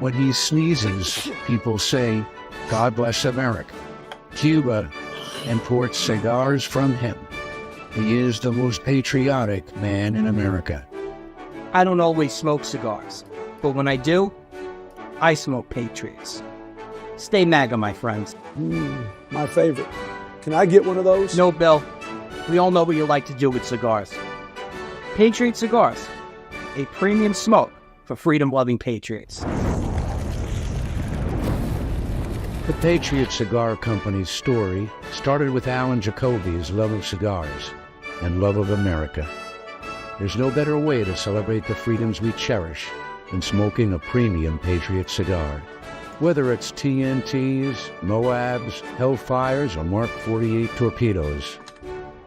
When he sneezes, people say, "God bless America." Cuba imports cigars from him. He is the most patriotic man in America. I don't always smoke cigars, but when I do, I smoke Patriots. Stay MAGA, my friends. My favorite. Can I get one of those? No, Bill. We all know what you like to do with cigars. Patriot Cigars, a premium smoke for freedom-loving patriots. The Patriot Cigar Company's story started with Alan Jacoby's love of cigars and love of America. There's no better way to celebrate the freedoms we cherish than smoking a premium Patriot cigar. Whether it's TNTs, Moabs, Hellfires, or Mark 48 torpedoes,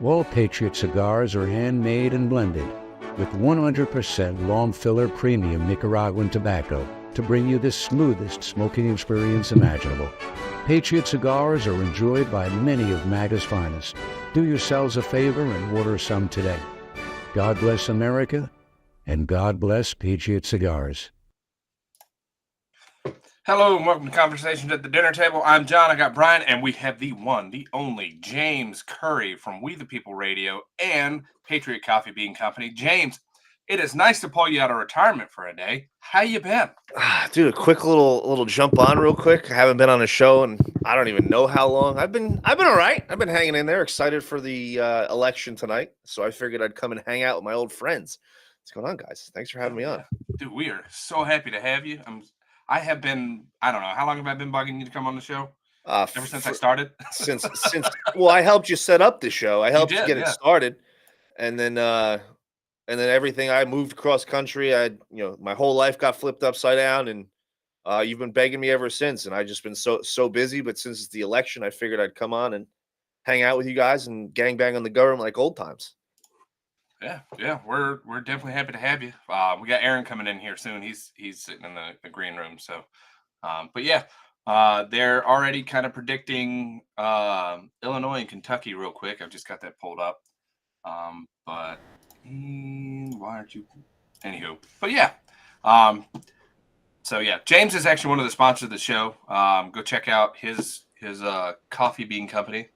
all Patriot cigars are handmade and blended with 100% long filler premium Nicaraguan tobacco to bring you the smoothest smoking experience imaginable. Patriot cigars are enjoyed by many of MAGA's finest. Do yourselves a favor and order some today. God bless America, and God bless Patriot Cigars. Hello and welcome to Conversations at the Dinner Table. I'm John, I got Brian, and we have the one, the only James Curry from We the People Radio and Patriot Coffee Bean Company. James, it is nice to pull you out of retirement for a day. How you been? Dude, a quick little jump on real quick. I haven't been on a show and I don't even know how long. I've been all right. I've been hanging in there, excited for the election tonight. So I figured I'd come and hang out with my old friends. What's going on, guys? Thanks for having me on. Dude, we are so happy to have you. I have been, I don't know, how long have I been bugging you to come on the show? Ever since I started? since well, I helped you set up the show. I helped you get it started. And then everything, I moved cross country. My whole life got flipped upside down, and you've been begging me ever since. And I've just been so busy. But since it's the election, I figured I'd come on and hang out with you guys and gangbang on the government like old times. Yeah, we're definitely happy to have you. We got Aaron coming in here soon. He's sitting in the green room. So, but yeah, they're already kind of predicting Illinois and Kentucky real quick. I've just got that pulled up. But why aren't you? Anywho, but yeah. So yeah, James is actually one of the sponsors of the show. Go check out his coffee bean company.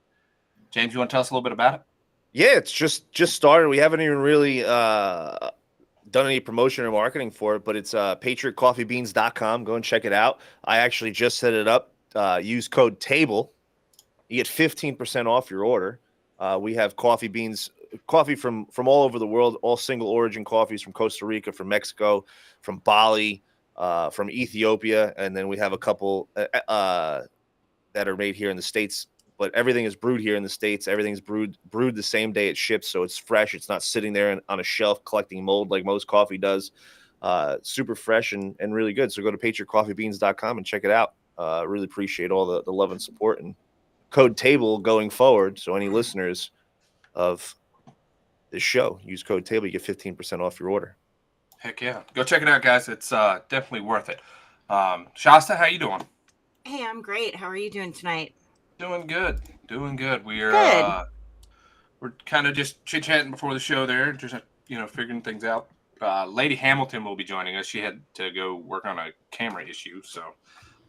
James, you want to tell us a little bit about it? Yeah, it's just started. We haven't even really done any promotion or marketing for it, but it's patriotcoffeebeans.com. Go and check it out. I actually just set it up. Use code TABLE. You get 15% off your order. We have coffee beans, coffee from all over the world, all single origin coffees from Costa Rica, from Mexico, from Bali, from Ethiopia, and then we have a couple that are made here in the States. But everything is brewed here in the States. Everything's brewed the same day it ships, so it's fresh. It's not sitting there on a shelf collecting mold like most coffee does. Super fresh and really good. So go to patriotcoffeebeans.com and check it out. Really appreciate all the love and support. And code TABLE going forward. So any listeners of this show, use code TABLE. You get 15% off your order. Heck yeah. Go check it out, guys. It's definitely worth it. Shasta, how you doing? Hey, I'm great. How are you doing tonight? Doing good. We're good. We're kind of just chit-chatting before the show there, just figuring things out. Lady Hamilton will be joining us. She had to go work on a camera issue, so,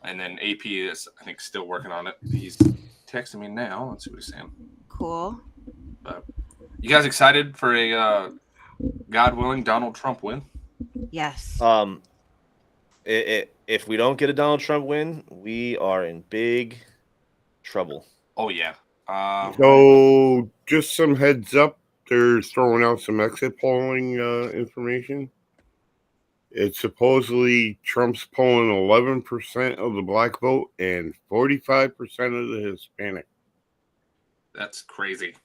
and then AP is, I think, still working on it. He's texting me now. Let's see what he's saying. Cool. You guys excited for a God willing Donald Trump win? Yes. If we don't get a Donald Trump win, we are in big trouble. Oh yeah. So just some heads up, they're throwing out some exit polling information. It's supposedly Trump's polling 11% of the black vote and 45% of the Hispanic. That's crazy.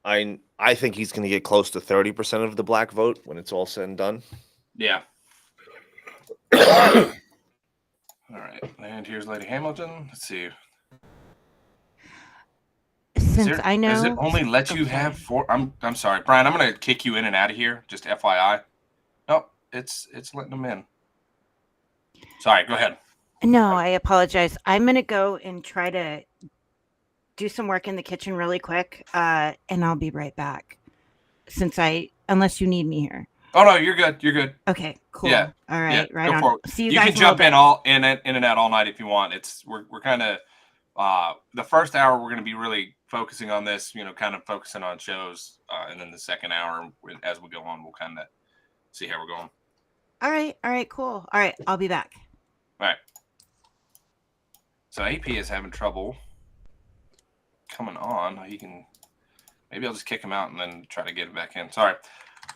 I think he's going to get close to 30% of the black vote when it's all said and done. Yeah. All right, and here's Lady Hamilton. Let's see. I know, does it only let you have four? I'm sorry, Brian. I'm gonna kick you in and out of here. Just FYI. Nope, it's letting them in. Sorry, go ahead. No, I apologize. I'm gonna go and try to do some work in the kitchen really quick, and I'll be right back. Unless you need me here. Oh no, you're good. You're good. Okay, cool. Yeah. All right, right Go on. for it. See you You guys can jump in in a little bit. in and out all night if you want. We're kind of the first hour we're going to be really focusing on this, kind of focusing on shows, and then the second hour as we go on, we'll kind of see how we're going. All right, cool. All right, I'll be back. All right. So AP is having trouble coming on. Maybe I'll just kick him out and then try to get him back in. Sorry.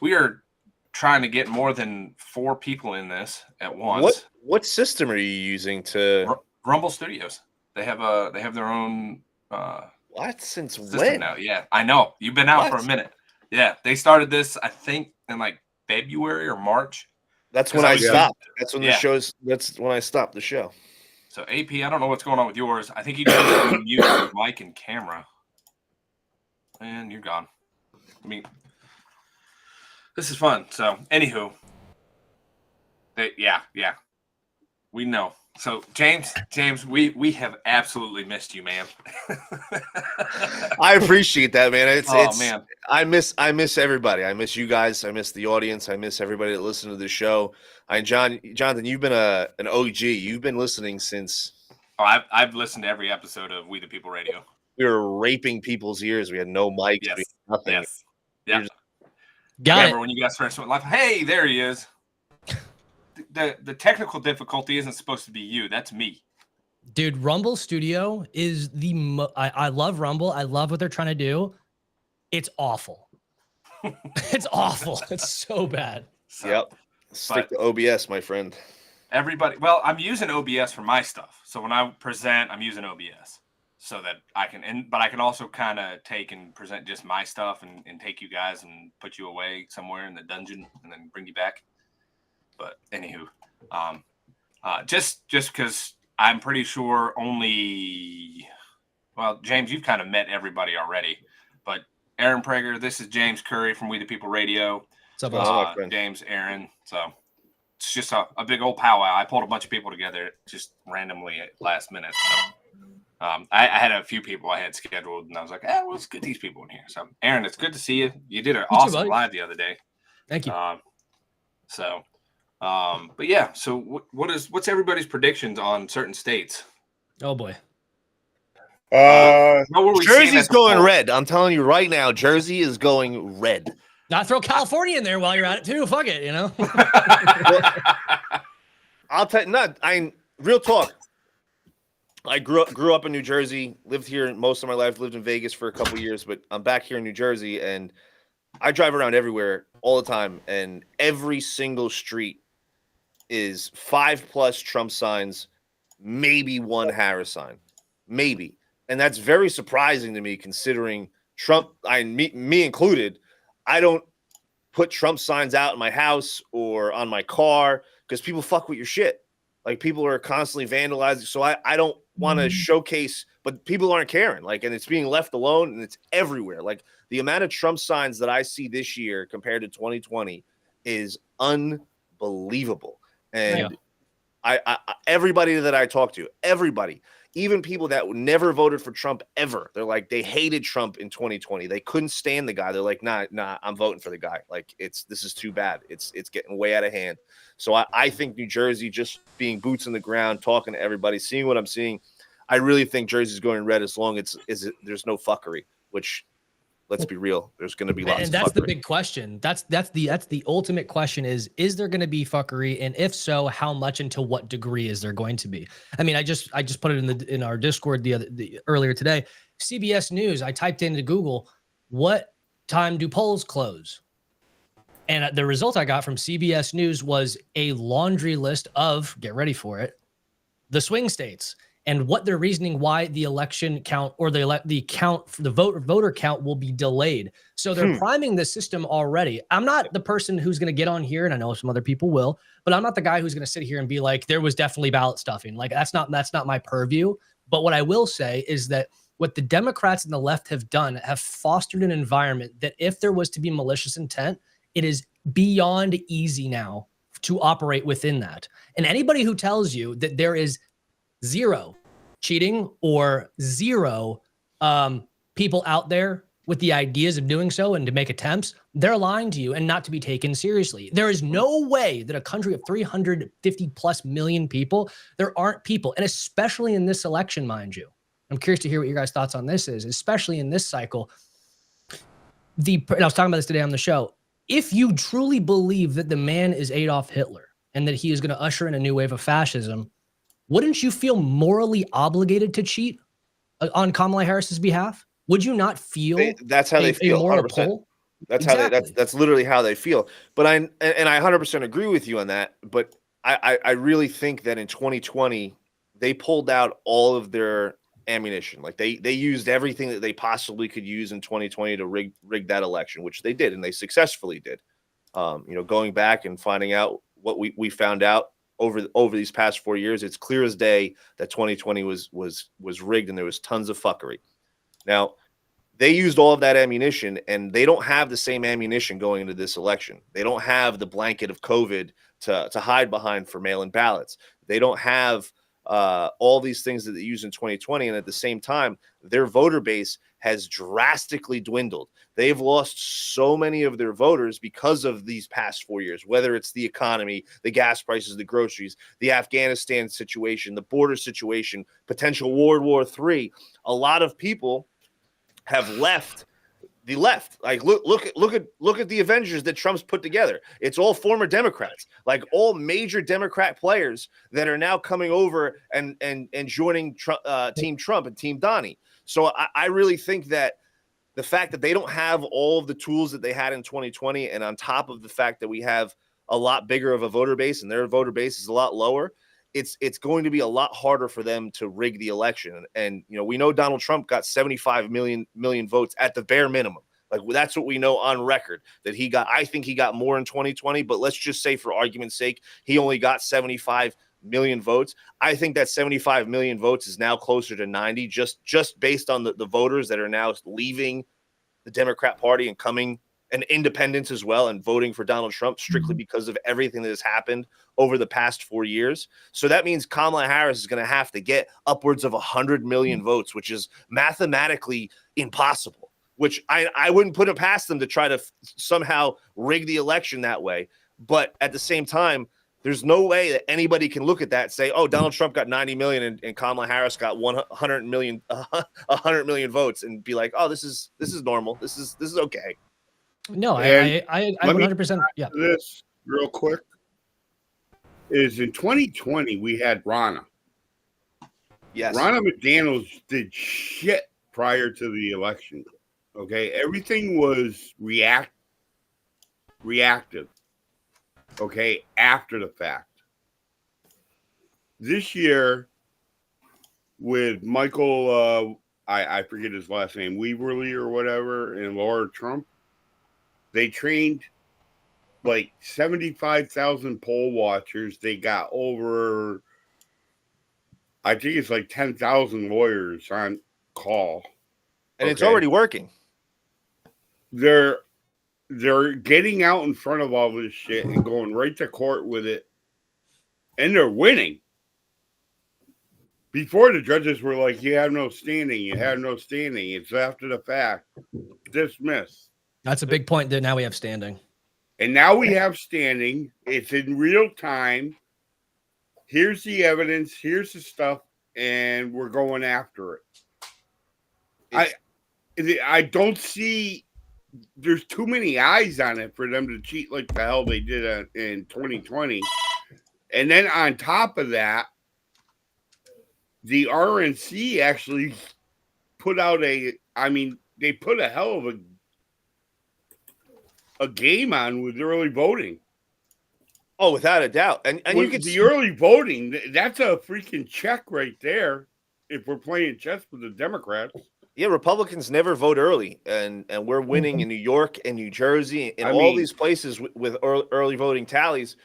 We are trying to get more than 4 people in this at once. What system are you using to Rumble Studios? They have their own what? Since system when? now. Yeah, I know. You've been out for a minute. Yeah, they started this I think in like February or March. That's when I stopped. That's when That's when I stopped the show. So AP, I don't know what's going on with yours. I think you just need to mute your mic and camera. And you're gone. I mean, this is fun. So, anywho, yeah, we know. So, James, we have absolutely missed you, man. I appreciate that, man. Man, I miss everybody. I miss you guys. I miss the audience. I miss everybody that listened to the show. Jonathan, you've been an OG. You've been listening since. Oh, I've listened to every episode of We the People Radio. We were raping people's ears. We had no mics. Yes. We had nothing. Yes. Yeah. Got when you guys first went live? Hey, there he is. The technical difficulty isn't supposed to be you. That's me. Dude, Rumble Studio is I love Rumble. I love what they're trying to do. It's awful. It's awful. It's so bad. Yep. Stick to OBS, my friend. Well, I'm using OBS for my stuff. So when I present, I'm using OBS so that I can, but I can also kind of take and present just my stuff and take you guys and put you away somewhere in the dungeon and then bring you back. But anywho, just because I'm pretty sure James, you've kind of met everybody already, but Aaron Prager, this is James Curry from We the People Radio. What's up, James, Aaron. So it's just a big old powwow. I pulled a bunch of people together just randomly at last minute. So I had a few people I had scheduled, and I was like, let's get these people in here. So Aaron, it's good to see you. You did an awesome live the other day. Thank you. But yeah, so what's everybody's predictions on certain states? Oh boy. Jersey's going red. I'm telling you right now, Jersey is going red. Now throw California in there while you're at it too. Fuck it, I'll tell you, real talk. I grew up in New Jersey, lived here most of my life, lived in Vegas for a couple of years, but I'm back here in New Jersey, and I drive around everywhere all the time, and every single street is 5+ Trump signs, maybe 1 Harris sign, maybe. And that's very surprising to me, considering Trump, me included, I don't put Trump signs out in my house or on my car because people fuck with your shit. Like, people are constantly vandalizing. So I don't want to showcase, but people aren't caring. Like, and it's being left alone, and it's everywhere. Like, the amount of Trump signs that I see this year compared to 2020 is unbelievable. And I everybody that I talk to, everybody, even people that never voted for Trump ever, they're like, they hated Trump in 2020. They couldn't stand the guy. They're like, nah, I'm voting for the guy. Like, this is too bad. It's getting way out of hand. So I think New Jersey, just being boots on the ground, talking to everybody, seeing what I'm seeing, I really think Jersey's going red as long as there's no fuckery, which, let's be real, there's going to be lots of fuckery. And that's the big question. That's the ultimate question is there going to be fuckery? And if so, how much and to what degree is there going to be? I mean, I just put it in our Discord earlier today. CBS News, I typed into Google, what time do polls close? And the result I got from CBS News was a laundry list of, get ready for it, the swing states and what their reasoning why the election count or the voter count will be delayed. So they're priming the system already. I'm not the person who's going to get on here, and I know some other people will, but I'm not the guy who's going to sit here and be like, there was definitely ballot stuffing. Like, that's not my purview. But what I will say is that what the Democrats and the left have done have fostered an environment that if there was to be malicious intent, it is beyond easy now to operate within that. And anybody who tells you that there is zero cheating or zero people out there with the ideas of doing so and to make attempts, they're lying to you and not to be taken seriously. There is no way that a country of 350 plus million people, there aren't people, and especially in this election, mind you. I'm curious to hear what your guys' thoughts on this is, especially in this cycle. And I was talking about this today on the show. If you truly believe that the man is Adolf Hitler and that he is going to usher in a new wave of fascism, wouldn't you feel morally obligated to cheat on Kamala Harris's behalf? Would you not feel that's how they feel? a moral 100%. pull? That's Exactly. how that's literally how they feel. But I 100% agree with you on that. But I really think that in 2020 they pulled out all of their ammunition. Like they used everything that they possibly could use in 2020 to rig that election, which they did, and they successfully did. Going back and finding out what we found out over these past 4 years, it's clear as day that 2020 was rigged and there was tons of fuckery. Now, they used all of that ammunition, and they don't have the same ammunition going into this election. They don't have the blanket of COVID to hide behind for mail-in ballots. They don't have all these things that they use in 2020, and at the same time, their voter base has drastically dwindled. They've lost so many of their voters because of these past 4 years, whether it's the economy, the gas prices, the groceries, the Afghanistan situation, the border situation, potential World War III. A lot of people have left the left. Like look at the Avengers that Trump's put together. It's all former Democrats, like all major Democrat players that are now coming over and joining Team Trump and Team Donnie. So I really think that the fact that they don't have all of the tools that they had in 2020, and on top of the fact that we have a lot bigger of a voter base and their voter base is a lot lower, it's going to be a lot harder for them to rig the election. And we know Donald Trump got 75 million votes at the bare minimum. Like that's what we know on record that he got. I think he got more in 2020, but let's just say for argument's sake, he only got 75 million votes. I think that 75 million votes is now closer to 90, just based on the voters that are now leaving the Democrat Party and coming, and independents as well, and voting for Donald Trump strictly because of everything that has happened over the past 4 years. So that means Kamala Harris is going to have to get upwards of 100 million votes, which is mathematically impossible, which I wouldn't put it past them to try to somehow rig the election that way. But at the same time, there's no way that anybody can look at that and say, oh, Donald Trump got 90 million and Kamala Harris got 100 million votes, and be like, oh, this is normal. This is okay. No, I 100%. Yeah. This real quick is in 2020 we had Ronna. Yes. Ronna McDaniels did shit prior to the election. Okay, everything was reactive. Okay, after the fact. This year with Michael, I forget his last name, Weaverly or whatever, and Laura Trump. They trained like 75,000 poll watchers. They got over, I think it's like 10,000 lawyers on call. And it's already working. They're getting out in front of all this shit and going right to court with it. And they're winning. Before, the judges were like, you have no standing. You have no standing. It's after the fact. Dismissed. That's a big point that now we have standing. And now we have standing. It's in real time. Here's the evidence. Here's the stuff. And we're going after it. I don't see, there's too many eyes on it for them to cheat like the hell they did in 2020. And then on top of that, the RNC actually put out they put a hell of a game on with early voting. Oh, without a doubt. And you can the early voting, that's a freaking check right there if we're playing chess with the Democrats. Yeah, Republicans never vote early, and we're winning in New York and New Jersey and all these places with early voting tallies.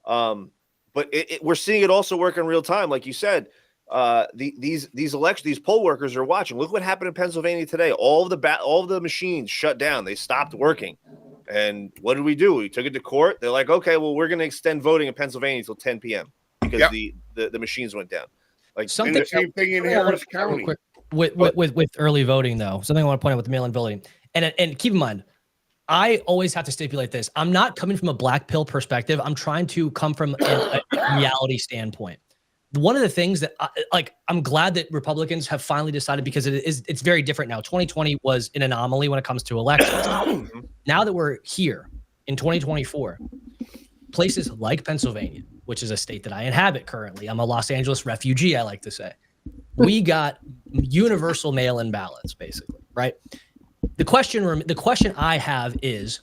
But we're seeing it also work in real time, like you said. These poll workers are watching. Look what happened in Pennsylvania today. All of the machines shut down. They stopped working. And what did we do? We took it to court. They're like, okay, well, we're going to extend voting in Pennsylvania until 10 p.m. because the machines went down. Like the same thing in Harris County. With early voting, though, something I want to point out with mail-in voting. And keep in mind, I always have to stipulate this. I'm not coming from a black pill perspective. I'm trying to come from a reality standpoint. One of the things that I'm glad that Republicans have finally decided, because it's very different now. 2020 was an anomaly when it comes to elections. Now that we're here in 2024, places like Pennsylvania, which is a state that I inhabit currently, I'm a Los Angeles refugee, I like to say, we got universal mail-in ballots, basically, right? The question I have is,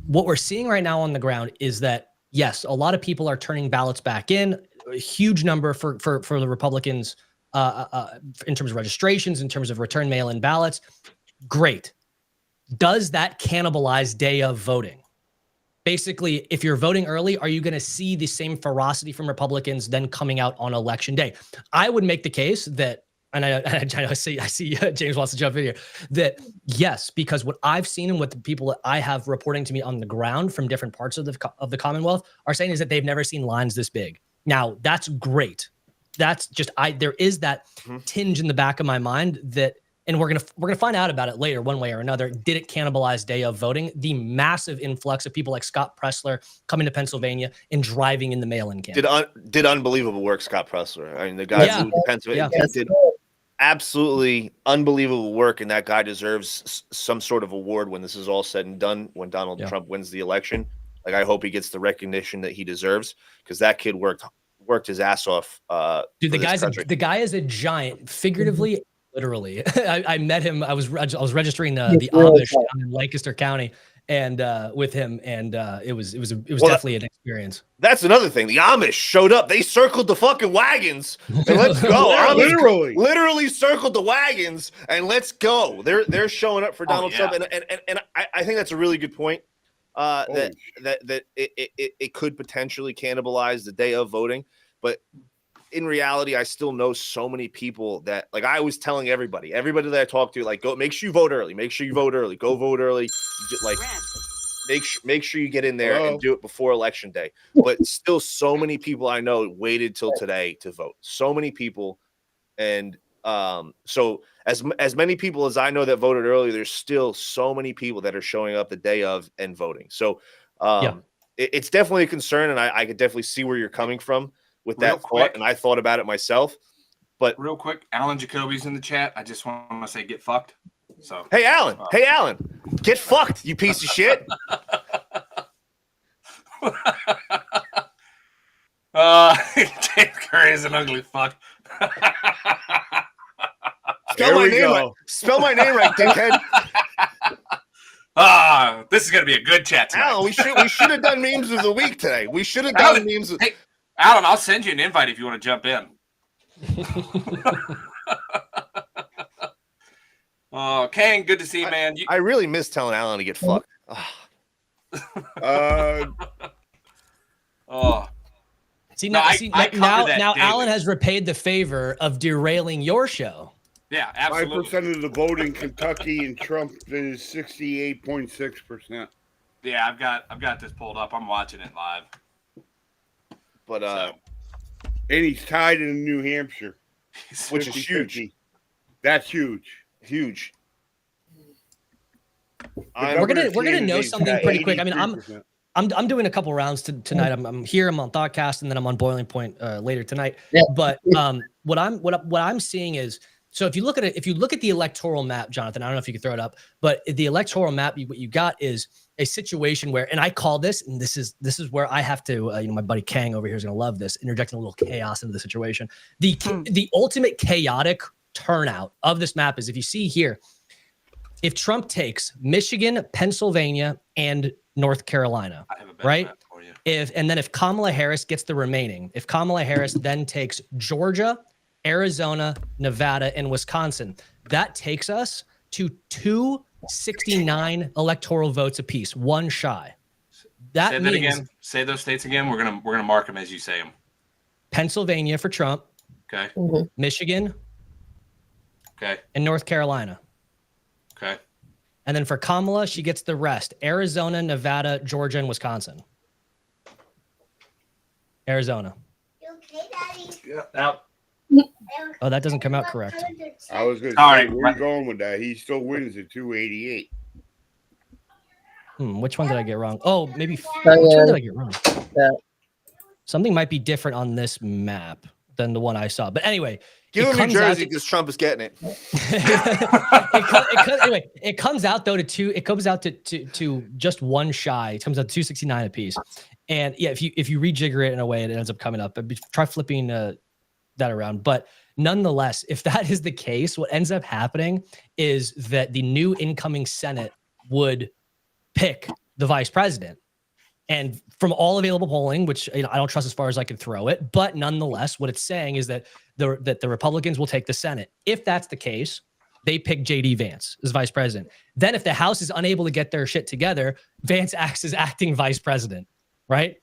what we're seeing right now on the ground is that, yes, a lot of people are turning ballots back in, a huge number for the Republicans in terms of registrations, in terms of return mail-in ballots. Great. Does that cannibalize day of voting? Basically, if you're voting early, are you going to see the same ferocity from Republicans then coming out on election day? I would make the case that, and I see James wants to jump in here, that yes, because what I've seen and what the people that I have reporting to me on the ground from different parts of the Commonwealth are saying is that they've never seen lines this big. Now, that's great. That's just there is that tinge in the back of my mind that, and we're gonna find out about it later, one way or another. Did it cannibalize day of voting? The massive influx of people like Scott Pressler coming to Pennsylvania and driving in the mail-in campaign. Did unbelievable work, Scott Pressler. I mean, the guy moved to Pennsylvania did absolutely unbelievable work, and that guy deserves some sort of award when this is all said and done. When Donald Trump wins the election, like, I hope he gets the recognition that he deserves, because that kid worked his ass off. Dude, the guy is a giant, figuratively. Literally, I met him. I was registering the Amish down in Lancaster County, and with him, and it was definitely an experience. That's another thing. The Amish showed up. They circled the fucking wagons, and let's go. Yeah, literally circled the wagons, and let's go. They're showing up for Donald Trump, and I think that's a really good point. That it could potentially cannibalize the day of voting, but in reality, I still know so many people that, like, I was telling everybody that I talk to, like, go, make sure you vote early. Make sure you vote early. Go vote early. Like, make sure you get in there and do it before election day. But still, so many people I know waited till today to vote. So many people, and so as many people as I know that voted early, there's still so many people that are showing up the day of and voting. So it's definitely a concern, and I could definitely see where you're coming from with that thought, and I thought about it myself. But real quick, Alan Jacoby's in the chat. I just want to say, get fucked. So hey, Alan, get fucked, you piece of shit. James Curry is an ugly fuck. Spell my name right, dickhead. This is gonna be a good chat tonight. Alan, we should have done memes of the week today. We should have done memes. Hey, Alan, I'll send you an invite if you want to jump in. Kane, good to see you, man. I really miss telling Alan to get fucked. See, now Alan has repaid the favor of derailing your show. Yeah, absolutely. 5% of the vote in Kentucky, and Trump is 68.6%. Yeah, I've got this pulled up. I'm watching it live. But and he's tied in New Hampshire, which is huge. That's huge. Huge. We're gonna know something pretty quick. I mean, I'm doing a couple rounds tonight. I'm here. I'm on Thoughtcast, and then I'm on Boiling Point later tonight. Yeah. But what I'm seeing is, so if you look at the electoral map, Jonathan, I don't know if you can throw it up, but the electoral map, what you got is a situation where, and I call this, and this is where I have to, my buddy Kang over here is going to love this, interjecting a little chaos into the situation. The ultimate chaotic turnout of this map is, if you see here, if Trump takes Michigan, Pennsylvania, and North Carolina, right? If Kamala Harris gets the remaining, if Kamala Harris then takes Georgia, Arizona, Nevada, and Wisconsin, that takes us to 269 electoral votes apiece, one shy. That means, again. Say those states again. We're gonna mark them as you say them. Pennsylvania for Trump. Okay. Michigan. Okay. And North Carolina. Okay. And then for Kamala, she gets the rest: Arizona, Nevada, Georgia, and Wisconsin. Arizona. You okay, Daddy? Yeah. Now, Oh, that doesn't come out correct. I was going to All say, right. where are you going with that? He still wins at 288. Which one did I get wrong? Oh, maybe. Which yeah. one did I get wrong? Yeah. Something might be different on this map than the one I saw. But anyway, Give him New comes out Jersey because Trump is getting it. anyway, it comes out though to two. It comes out to just one shy. It comes out to 269 apiece. And yeah, if you rejigger it in a way, it ends up coming up. But try flipping that around. But nonetheless, if that is the case, what ends up happening is that the new incoming Senate would pick the vice president. And from all available polling, which I don't trust as far as I can throw it, but nonetheless, what it's saying is that the Republicans will take the Senate. If that's the case, they pick J.D. Vance as vice president. Then if the House is unable to get their shit together, Vance acts as acting vice president, right?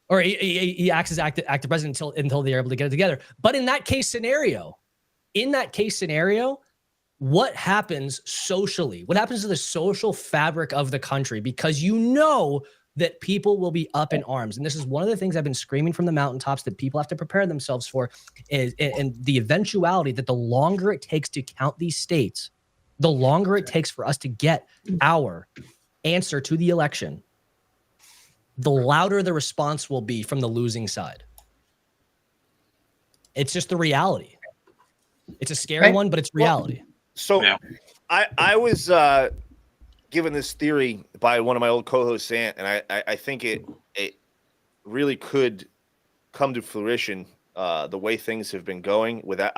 Or he acts as active president until they're able to get it together. But in that case scenario, what happens socially? What happens to the social fabric of the country? Because you know that people will be up in arms. And this is one of the things I've been screaming from the mountaintops that people have to prepare themselves for is and the eventuality that the longer it takes to count these states, the longer it takes for us to get our answer to the election, the louder the response will be from the losing side. It's just the reality. It's a scary one, but it's reality. So I was given this theory by one of my old co-hosts, and I think it really could come to fruition the way things have been going. With that,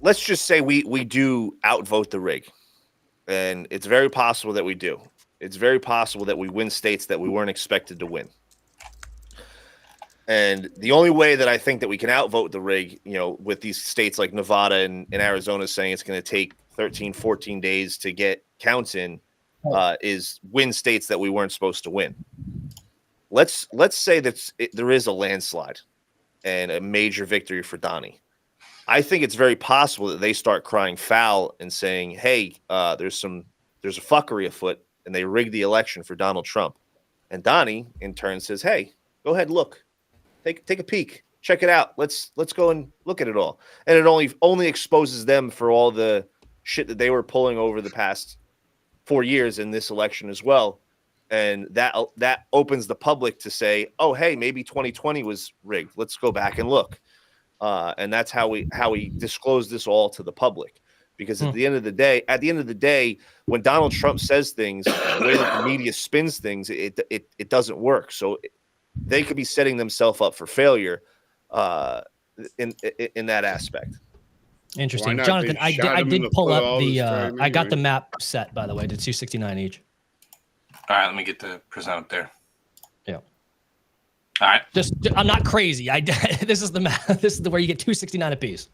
let's just say we do outvote the rig, and it's very possible that we do. It's very possible that we win states that we weren't expected to win. And the only way that I think that we can outvote the rig, with these states like Nevada and Arizona saying it's going to take 13, 14 days to get counts in, is win states that we weren't supposed to win. Let's say that there is a landslide and a major victory for Donnie. I think it's very possible that they start crying foul and saying, hey, there's a fuckery afoot, and they rigged the election for Donald Trump. And Donnie, in turn, says, hey, go ahead, look. Take a peek. Check it out. Let's go and look at it all. And it only exposes them for all the shit that they were pulling over the past 4 years in this election as well. And that opens the public to say, oh, hey, maybe 2020 was rigged. Let's go back and look. And that's how we disclose this all to the public. Because at the end of the day, when Donald Trump says things, the way that the media spins things, it doesn't work. So they could be setting themselves up for failure in that aspect. Interesting. Jonathan, I did pull up I got the map set, by the way, to 269 each. All right, let me get the present up there. Yeah. All right. I'm not crazy. This is the map. This is where you get 269 apiece.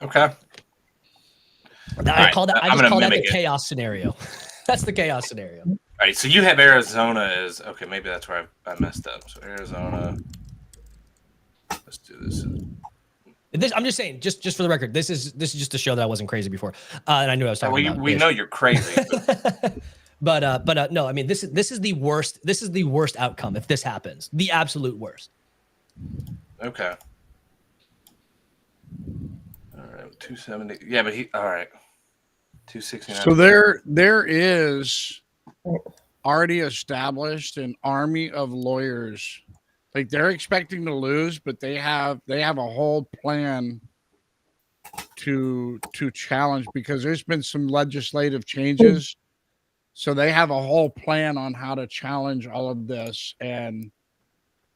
Okay. I call that the chaos scenario. That's the chaos scenario. All right, so you have Arizona as okay. Maybe that's where I messed up. So Arizona. Let's do this. I'm just saying, just for the record, this is just to show that I wasn't crazy before, and I knew I was talking about. We know you're crazy, but no. I mean, this is the worst. This is the worst outcome if this happens. The absolute worst. Okay. All right, 270. Yeah, but all right. 269. So there is already established an army of lawyers. Like they're expecting to lose, but they have a whole plan to challenge because there's been some legislative changes. So they have a whole plan on how to challenge all of this. And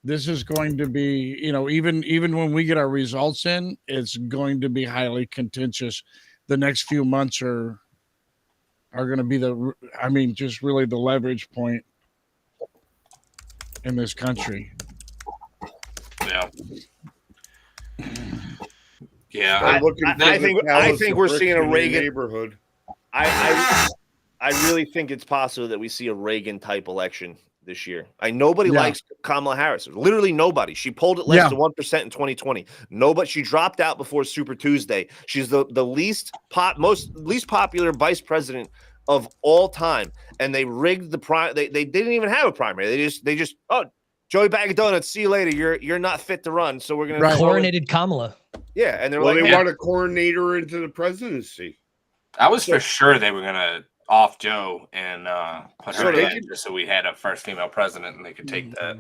this is going to be, even when we get our results in, it's going to be highly contentious. The next few months are going to be just really the leverage point in this country. Yeah. I think we're seeing a Reagan neighborhood. I really think it's possible that we see a Reagan type election this year. Nobody likes Kamala Harris. Literally nobody. She polled at less than 1% in 2020. Nobody. She dropped out before Super Tuesday. She's the least popular vice president of all time. And they rigged the they didn't even have a primary. They just Joey Bag of Donuts, see you later. You're not fit to run, so we're gonna Coronated Kamala. Yeah, and they're Well, like, they want a coordinator into the presidency. I was for sure they were gonna off Joe and put So her they in just so we had a first female president and they could take that.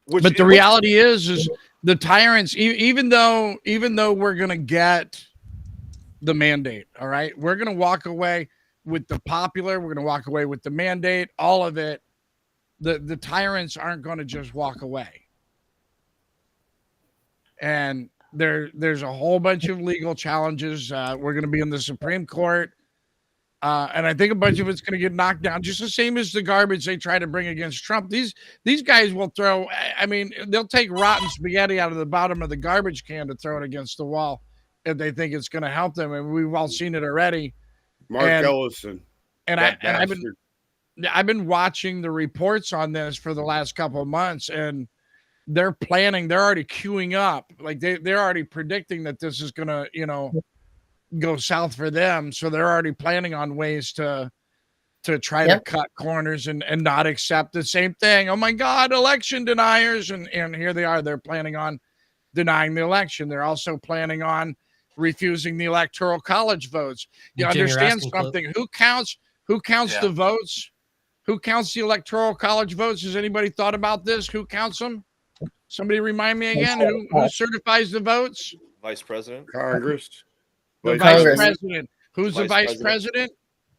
But the reality is the tyrants, even though we're gonna get the mandate, all right, we're gonna walk away with the popular, we're gonna walk away with the mandate, all of it. The tyrants aren't going to just walk away. And there's a whole bunch of legal challenges. We're going to be in the Supreme Court. And I think a bunch of it's going to get knocked down, just the same as the garbage they try to bring against Trump. These guys will throw, I mean, they'll take rotten spaghetti out of the bottom of the garbage can to throw it against the wall if they think it's going to help them. And we've all seen it already. Mark Ellison. And I've been watching the reports on this for the last couple of months, and they're already queuing up. Like they're already predicting that this is going to, go south for them. So they're already planning on ways to try to cut corners and not accept the same thing. Oh my God, election deniers. And here they are. They're planning on denying the election. They're also planning on refusing the electoral college votes. You understand something? Who counts the votes? Who counts the electoral college votes? Has anybody thought about this? Who counts them? Somebody remind me again. Who certifies the votes? Vice President. Congress. The Vice President. Who's the Vice President?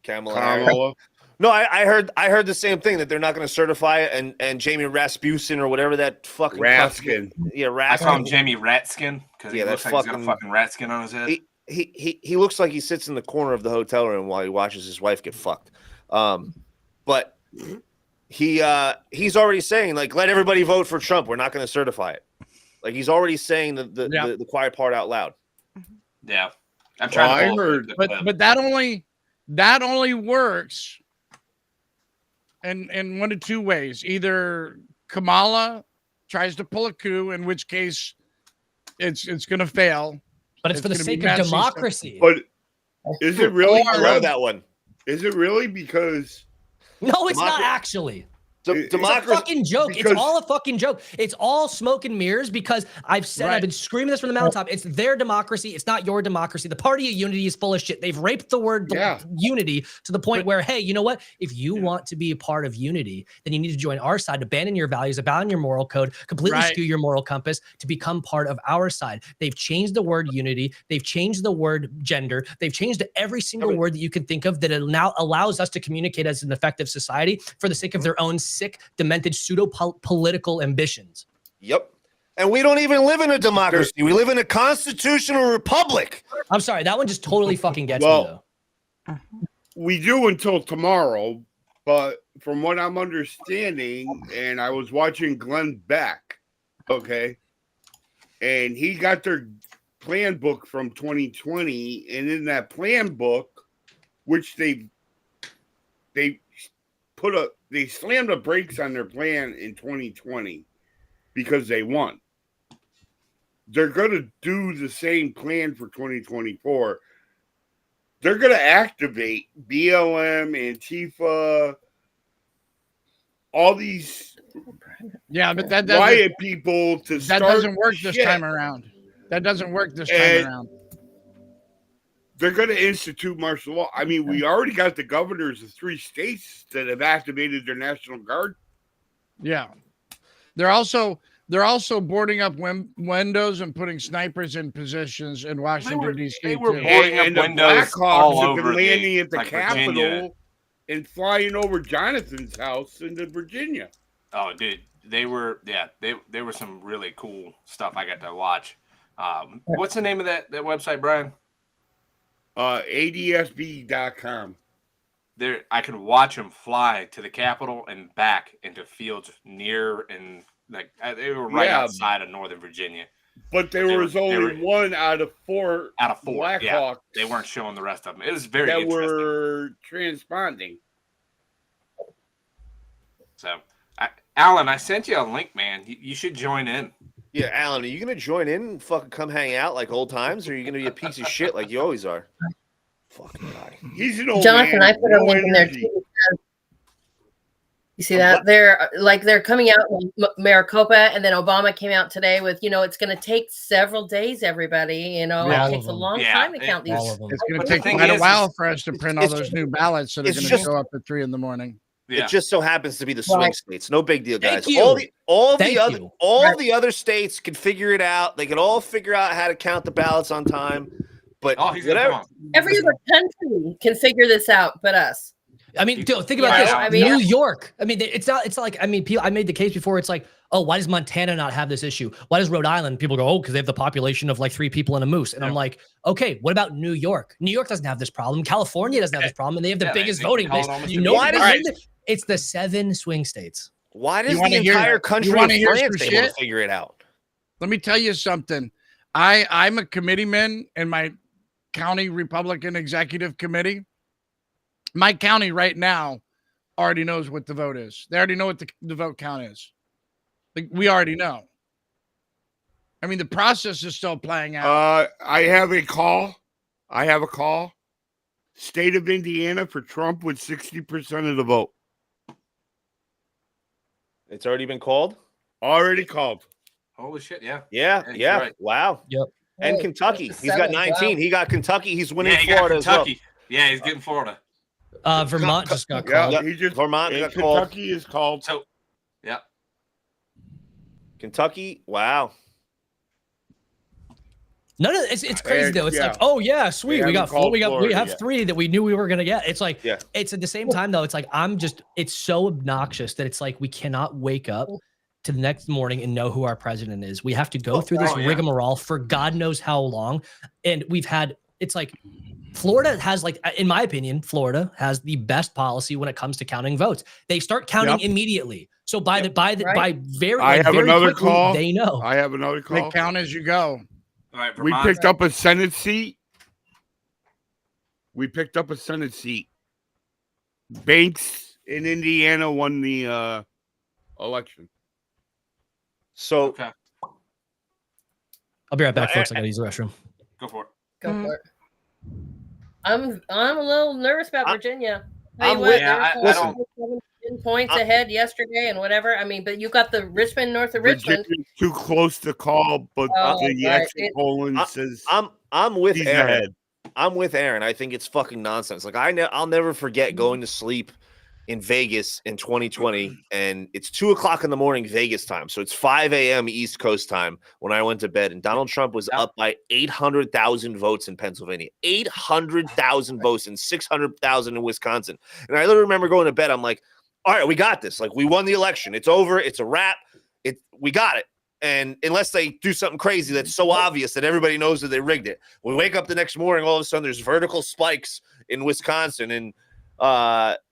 Kamala. No, I heard the same thing, that they're not going to certify it, and Jamie Rasmussen or whatever that fucking Raskin. Yeah, Raskin. I call him Jamie Ratskin because he looks like he's got a fucking rat skin on his head. He looks like he sits in the corner of the hotel room while he watches his wife get fucked. But he's already saying, like, let everybody vote for Trump. We're not going to certify it. Like, he's already saying the quiet part out loud. Yeah, I'm trying to. But that only works in one of two ways. Either Kamala tries to pull a coup, in which case it's going to fail. But it's for the sake of democracy. But is it really? I love that one. Is it really? Because no, it's not actually. Democracy. It's a fucking joke. It's all a fucking joke. It's all smoke and mirrors because I've been screaming this from the mountaintop. It's their democracy. It's not your democracy. The party of unity is full of shit. They've raped the word unity to the point where, hey, you know what? If you want to be a part of unity, then you need to join our side, abandon your values, abandon your moral code, completely skew your moral compass to become part of our side. They've changed the word unity. They've changed the word gender. They've changed every single word that you can think of that it now allows us to communicate as an effective society for the sake of their own sick, demented, pseudo-political ambitions. Yep. And we don't even live in a democracy. We live in a constitutional republic. I'm sorry. That one just totally fucking gets me, though. We do until tomorrow, but from what I'm understanding, and I was watching Glenn Beck, okay, and he got their plan book from 2020, and in that plan book, which they slammed the brakes on their plan in 2020 because they won. They're going to do the same plan for 2024. They're going to activate BLM, Antifa, all these but riot people to that doesn't work this time around. That doesn't work this time around. They're going to institute martial law. I mean, we already got the governors of 3 states that have activated their National Guard. Yeah. They're also boarding up windows and putting snipers in positions in Washington, D.C. They were boarding up windows all over landing at the Virginia. Capitol and flying over Jonathan's house into Virginia. Oh, dude, they were some really cool stuff I got to watch. What's the name of that website, Brian? ADSB.com. There, I could watch them fly to the Capitol and back into fields near and they were right outside of Northern Virginia. But there was only one out of four Blackhawks. Yeah, they weren't showing the rest of them. It was very interesting. That were transponding. So, Alan, I sent you a link, man. You should join in. Yeah, Alan, are you going to join in and fucking come hang out like old times, or are you going to be a piece of shit like you always are? Fucking guy. He's an old Jonathan, man. I put a link in there too. You see that? They're coming out with Maricopa, and then Obama came out today with, it's going to take several days, everybody. Yeah. It takes a long time to count these. All of them. It's going to The take thing quite a is, while for us to print all it's those just- new ballots that are it's going to just- show up at 3 a.m. Yeah. It just so happens to be the swing Right. states. No big deal, guys. Thank you. All Thank the other you. the other states can figure it out. They can all figure out how to count the ballots on time. But Oh, he's gonna whatever. come on. Every other country can figure this out, but us. I mean, dude, think Yeah, about this. I mean- New York. I mean, it's not like, I mean, I made the case before. It's like, oh, why does Montana not have this issue? Why does Rhode Island? People go, oh, because they have the population of like 3 people and a moose. And I'm like, okay, what about New York? New York doesn't have this problem. California doesn't have this problem. And they have the Yeah, biggest they voting call it base. almost You a know, Why why does- it's the 7 swing states. Why does You wanna the hear- entire you country wanna of hear France some able to shit? figure it out? Let me tell you something. I'm a committeeman in my county Republican executive committee. My county right now already knows what the vote is. They already know what the vote count is. Like, we already know. I mean, the process is still playing out. I have a call. State of Indiana for Trump with 60% of the vote. It's already been called? Already called. Holy shit! Yeah. Yeah, Yeah, yeah. you're right. Wow. Yep. And Oh, Kentucky. that's He's got 7. 19. Wow. He got Kentucky. He's winning Yeah, he got Florida as well. Kentucky. Yeah, he's getting Florida. Vermont just got Yeah, called. he just Vermont and got called. Kentucky is called. So, yeah. Kentucky. Wow. None of it's crazy And, though. It's yeah. like, oh yeah, sweet. They We got haven't called we Florida have yet. 3 that we knew we were gonna get. It's like, Yeah. it's at the same time though. It's like it's so obnoxious that it's like we cannot wake up to the next morning and know who our president is. We have to go through this Oh, yeah. rigmarole for God knows how long, and it's like Florida has, like, in my opinion, Florida has the best policy when it comes to counting votes. They start counting Yep. immediately. So by Right. very I have very another quickly, call. they know. I have another They call. count as you go. All right. We Vermont. picked up a Senate seat. Banks in Indiana won the election. So Okay. I'll be right back, folks. I gotta use the restroom. Go for it. Go Mm. for it. I'm a little nervous about I'm- Virginia. Tell you I'm what, with- Yeah, they're I don't- 10 points ahead yesterday and whatever. I mean, but you got the Richmond north of Richmond. Virginia's too close to call, but Oh, the right. exit polling says I'm with he's Aaron. ahead. I'm with Aaron. I think it's fucking nonsense. Like I'll never forget going to sleep in Vegas in 2020, and it's 2:00 in the morning Vegas time, so it's 5 a.m. East Coast time when I went to bed, and Donald Trump was up by 800,000 votes in Pennsylvania, 800,000 votes, and 600,000 in Wisconsin. And I literally remember going to bed. I'm like, all right, we got this. Like, we won the election. It's over. It's a wrap. We got it. And unless they do something crazy that's so obvious that everybody knows that they rigged it, we wake up the next morning, all of a sudden there's vertical spikes in Wisconsin, and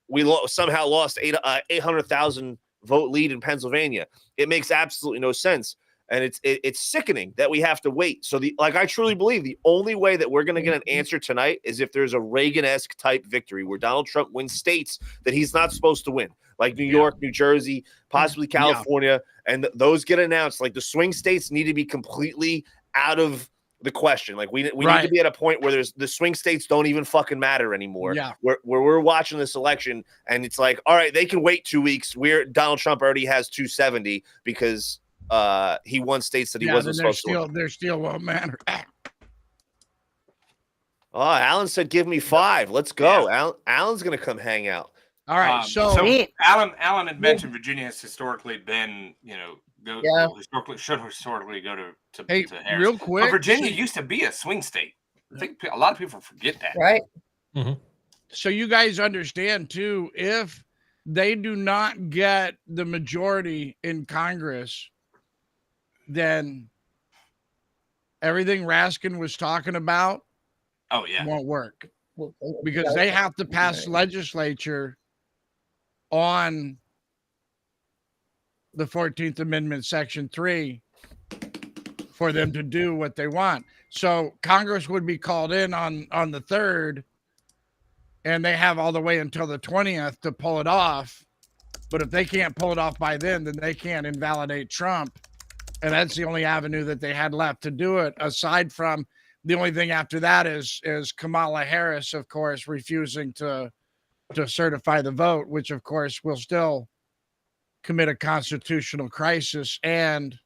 we somehow lost 800,000 vote lead in Pennsylvania. It makes absolutely no sense, and it's sickening that we have to wait. So I truly believe the only way that we're going to get an answer tonight is if there's a Reagan-esque type victory where Donald Trump wins states that he's not supposed to win, like New York, New Jersey, possibly California, and those get announced. Like the swing states need to be completely out of the question. Like we need to be at a point where the swing states don't even fucking matter anymore. Yeah. Where we're watching this election and it's like, all right, they can wait 2 weeks. Donald Trump already has 270 because he won states that he wasn't supposed to win. There still won't matter. Oh, Alan said, give me 5. Let's go. Alan's going to come hang out. All right. So Sweet. Alan had mentioned Virginia has historically been, should historically go to hey, Harris. real quick. But Virginia used to be a swing state. I think a lot of people forget that. Right. So you guys understand too, if they do not get the majority in Congress, then everything Raskin was talking about Oh yeah. won't work because they have to pass legislature on the 14th Amendment, Section 3, for them to do what they want. So Congress would be called in on the 3rd, and they have all the way until the 20th to pull it off. But if they can't pull it off by then they can't invalidate Trump. And that's the only avenue that they had left to do it, aside from the only thing after that is Kamala Harris, of course, refusing to certify the vote, which of course will still commit a constitutional crisis, and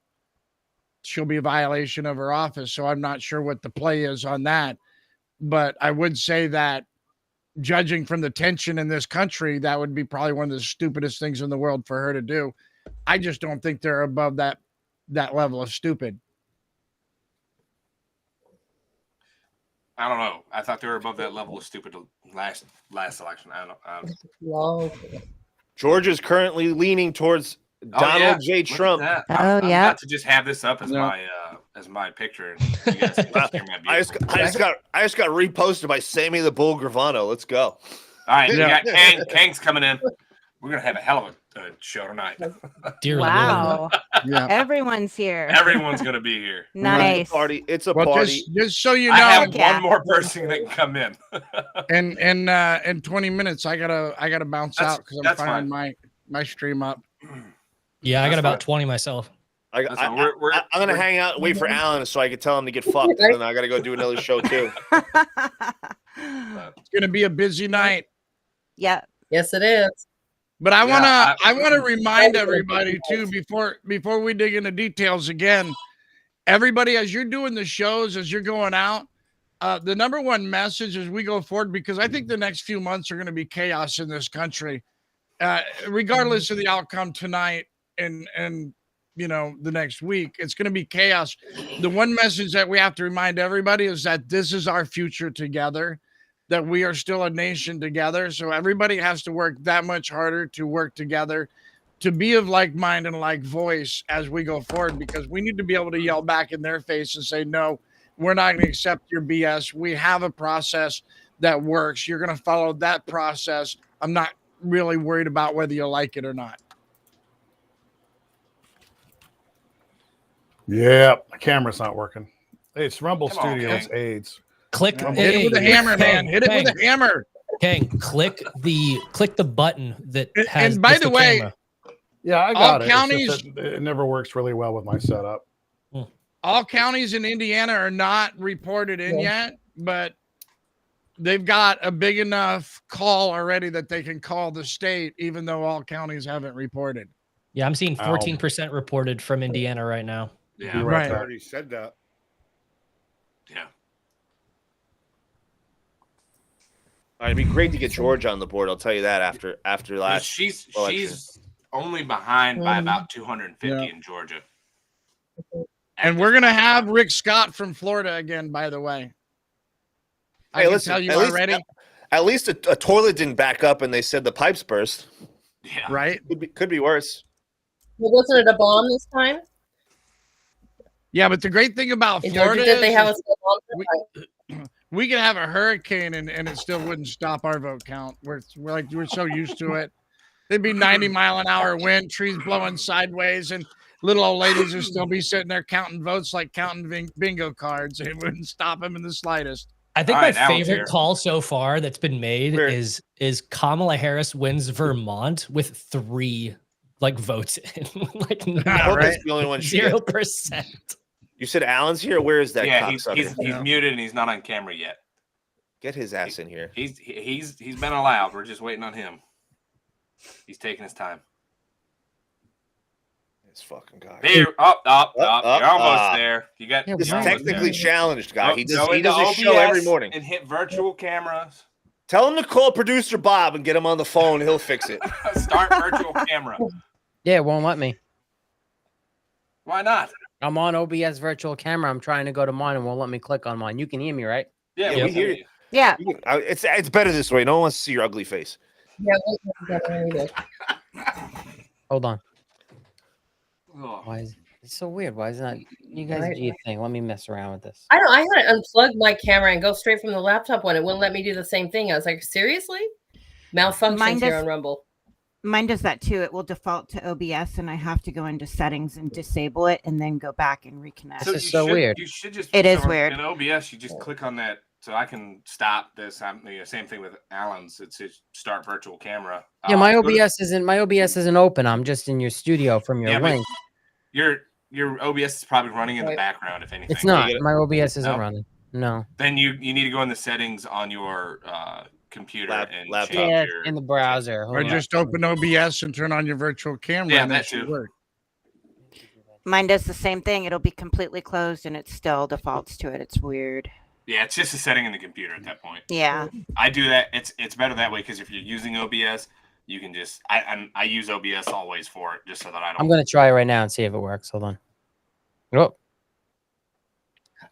she'll be a violation of her office. So I'm not sure what the play is on that. But I would say that judging from the tension in this country, that would be probably one of the stupidest things in the world for her to do. I just don't think they're above that level of stupid. I don't know. I thought they were above that level of stupid last election. I don't know. Long. Georgia's currently leaning towards Donald J. Look at Trump. that. Oh, I'm yeah. about to just have this up as my picture. And you guys can just hear my I just got reposted by Sammy the Bull Gravano. Let's go. All right, we Yeah. got Kang. Kang's coming in. We're gonna have a hell of a show tonight. Dear Lord. Wow. Yeah. Everyone's here. Everyone's gonna be here. Nice. Party. It's a Well, party. just so you I know, have Yeah. one more person that can come in. in 20 minutes, I gotta bounce That's- out because I'm that's firing fine. my stream up. Yeah, I got That's about fine. 20 myself. I'm That's fine. We're- gonna we're- hang out and wait for Alan so I can tell him to get fucked, and then I gotta go do another show too. It's gonna be a busy night. Yeah. Yes, it is. But I Yeah, wanna remind everybody too before we dig into details again. Everybody, as you're doing the shows, as you're going out, the number one message as we go forward, because I think the next few months are going to be chaos in this country, regardless of the outcome tonight and the next week, it's going to be chaos. The one message that we have to remind everybody is that this is our future together, that we are still a nation together. So everybody has to work that much harder to work together, to be of like mind and like voice as we go forward, because we need to be able to yell back in their face and say, no, we're not going to accept your BS. We have a process that works. You're going to follow that process. I'm not really worried about whether you like it or not. Yeah, my camera's not working. It's Rumble Come on, Studios Kang. AIDS. Click Hit it with a hammer, man. Hit it with a hammer. Kang, click the button that And- has. and by just the way, camera. Yeah, I All got it. It's counties- just that it never works really well with my setup. All counties in Indiana are not reported in yet, but they've got a big enough call already that they can call the state, even though all counties haven't reported. Yeah, I'm seeing Ow. 14% reported from Indiana right now. Yeah. You're Right. I there. already said that. Yeah. All right, it'd be great to get George on the board. I'll tell you that after last. She's election. only behind by about 250 Yeah. in Georgia. And we're gonna have Rick Scott from Florida again, by the way. I Hey, can listen, tell you at least- already, At least a toilet didn't back up and they said the pipes burst. Yeah. right? Could be worse. Well, wasn't it a bomb this time? Yeah, but the great thing about In Florida Georgia, did they is have a bomb this time? we could have a hurricane and it still wouldn't stop our vote count. We're so used to it. There'd be 90-mile-an-hour wind, trees blowing sideways, and little old ladies would still be sitting there counting votes like counting bingo cards. It wouldn't stop them in the slightest. I think All my right, Alan's favorite here. call so far that's been made Weird. is Kamala Harris wins Vermont with 3 votes in like I hope right. that's the only one she gets. 0%. You said Alan's here. Where is that Yeah, he's cocksucker? muted and he's not on camera yet. Get his ass in here. He's been allowed. We're just waiting on him. He's taking his time. This fucking guy. There, up. You're almost ah. there. You got. Yeah, This you're Right. almost technically there. challenged guy. He Go does into a show every OBS morning. and hit virtual cameras. Tell him to call producer Bob and get him on the phone. He'll fix it. Start virtual camera. Yeah, it won't let me. Why not? I'm on OBS virtual camera. I'm trying to go to mine and won't let me click on mine. You can hear me, right? Yeah, Yeah, we we hear hear you. Yeah. It's better this way. No one wants to see your ugly face. Yeah, we did. Hold on. Oh. Why is it's so weird? Why is it not? You guys Right. do your thing. Let me mess around with this. I had to unplug my camera and go straight from the laptop when it wouldn't let me do the same thing. I was like, seriously? Malfunctions Mine here does- on Rumble. Mine does that too. It will default to OBS and I have to go into settings and disable it and then go back and reconnect. This is you so should- weird. You should just. It is so weird. In OBS, you just click on that, so I can stop this. Same thing with Alan's. It's start virtual camera. Yeah, my go to- OBS isn't open. I'm just in your studio from your Yeah, but link. Your OBS is probably running in the Right. background. If anything, It's not. get it? My OBS isn't No? running. No. Then you need to go in the settings on your computer and laptop. change Yeah, your in the browser. Or Hold on. just open OBS and turn on your virtual camera. Yeah, and that it should too. work. Mine does the same thing. It'll be completely closed and it still defaults to it. It's weird. Yeah, it's just a setting in the computer at that point. Yeah. I do that. It's better that way because if you're using OBS, you can just I use OBS always for it just so that I don't. I'm gonna try it right now and see if it works. Hold on. Oh,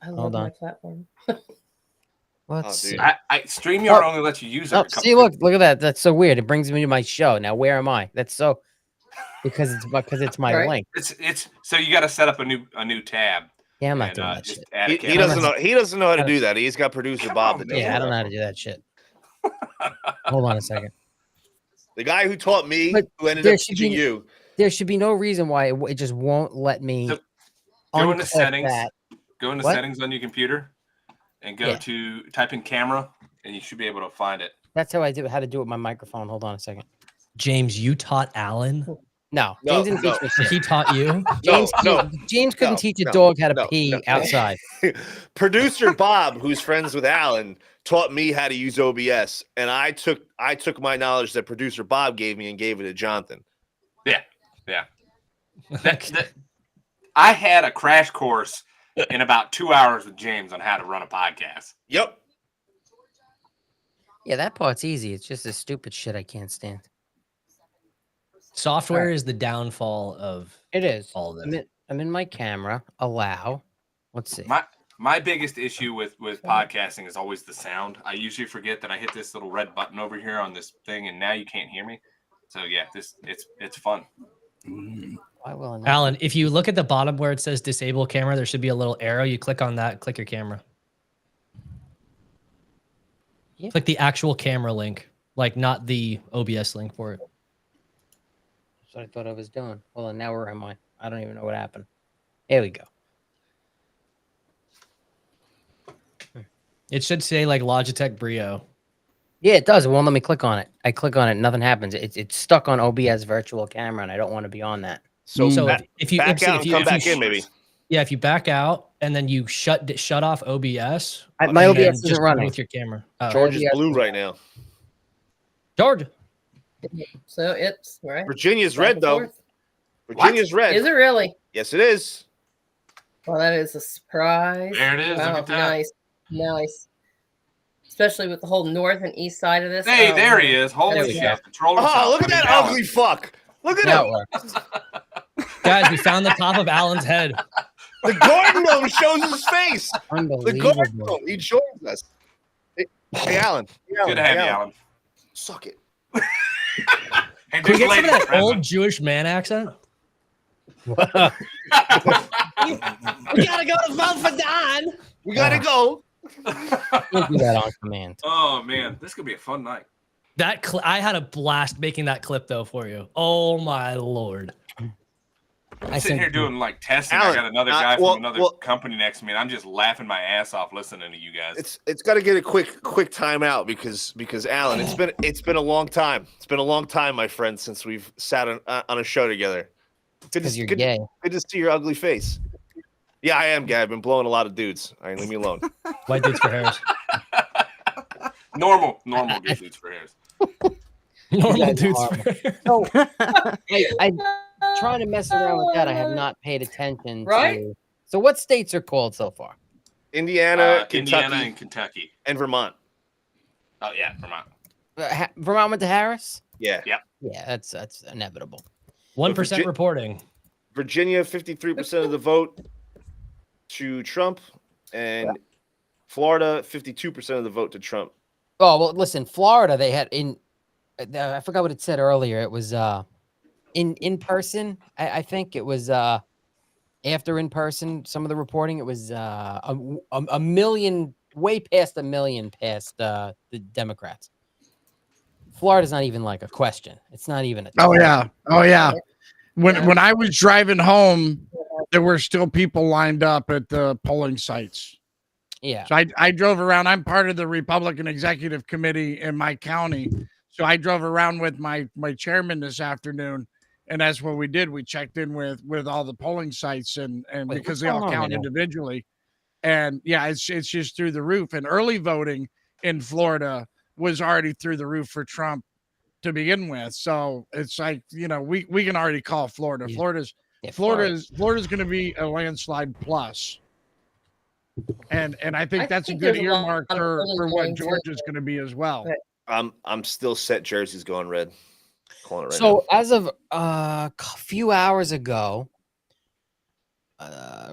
I love Hold my on. platform. let's see. I StreamYard only lets you use it. Oh, see, look at that. That's so weird. It brings me to my show. Now, where am I? That's so because it's my Right. link. It's so you got to set up a new tab. Yeah, I'm not and, doing that just shit. add a He camera. doesn't know how to do that. He's got producer Bob that does Yeah, I it. don't know how to do that shit. Hold on a second. The guy who taught me, But who ended there up should teaching be- you. There should be no reason why it just won't let me. So, go into unclick settings. that. Go into What? settings on your computer, and go Yeah. to type in camera, and you should be able to find it. That's how I do how to do it with my microphone. Hold on a second. James, you taught Alan? No, No, James didn't no. teach me shit. He taught you? James couldn't no, teach a no, dog how to no, pee no. outside. Producer Bob, who's friends with Alan, taught me how to use OBS, and I took my knowledge that producer Bob gave me and gave it to Jonathan. Yeah. I had a crash course in about 2 hours with James on how to run a podcast. Yep. Yeah, that part's easy. It's just the stupid shit I can't stand. Software is the downfall of It is. all of this. I'm in my camera. Allow. Let's see. My biggest issue with podcasting is always the sound. I usually forget that I hit this little red button over here on this thing, and now you can't hear me. So yeah, it's fun. Why will I not? Alan, if you look at the bottom where it says disable camera, there should be a little arrow. You click on that, click your camera. Yeah. Click the actual camera link, like not the OBS link for it. That's what I thought I was doing. Hold on, now where am I? I don't even know what happened. Here we go. It should say like Logitech Brio. Yeah, it does. It won't let me click on it. I click on it, nothing happens. It's stuck on OBS virtual camera, and I don't want to be on that. So, if you back see, out and come back in, maybe. Yeah, if you back out and then you shut off OBS. My and then OBS isn't just running with your camera. Oh. George is OBS blue right now. Georgia. So it's right. Virginia's Back red, and though. forth. Virginia's red. Is it really? Yes, it is. Well, that is a surprise. There it is. Wow, Look at that. nice. Especially with the whole north and east side of this. Hey, Oh, there he is. There Holy we shit. go. Controller Oh, sound look at coming that down. ugly fuck. Look at Now him. it works. Guys, we found the top of Alan's head. The garden gnome shows his face. The garden Unbelievable. gnome. He joins us. Hey, Alan. Hey, Alan. Good to have Hey, you, Alan. Suck it. Hey, Can we this get some of lady's that present. old Jewish man accent? We gotta go to vote for Don. We gotta go. We'll do that on command. Oh man, this could be a fun night. That I had a blast making that clip though for you. Oh my lord! I'm sitting here doing like testing. Alan, I got another guy well- from another well- company next to me, and I'm just laughing my ass off listening to you guys. It's got to get a quick time out because Alan, it's been a long time. It's been a long time, my friend, since we've sat on a show together. Because you're gay. Good to see your ugly face. Yeah, I am gay. I've been blowing a lot of dudes. All right, leave me alone. White dudes for hairs. normal good dudes for hairs. Normal guys dudes are for hairs. So, I'm trying to mess around with that. I have not paid attention Right? to. So, what states are called so far? Indiana, Kentucky, Indiana and Kentucky. and Vermont. Oh yeah, Vermont. Vermont went to Harris. Yeah. Yeah, that's inevitable. 1% reporting. Virginia, 53% of the vote to Trump, and Florida, 52% of the vote to Trump. Oh well, listen, Florida. They had in. I forgot what it said earlier. It was in person. I think it was after in person. Some of the reporting. It was a million, way past a million, past the Democrats. Florida's not even like a question. It's not even a. Oh yeah. When I was driving home, there were still people lined up at the polling sites. Yeah. So I drove around. I'm part of the Republican Executive Committee in my county. So I drove around with my chairman this afternoon, and that's what we did. We checked in with all the polling sites and Wait, because what's they all going on count right now? individually. And yeah, it's just through the roof. And early voting in Florida was already through the roof for Trump to begin with. So it's like, you know, we can already call Florida. Florida's going to be a landslide plus. And I think that's a good earmark for what Georgia's going to be as well. I'm still set. Jersey's going red. Calling it right So as of a few hours ago,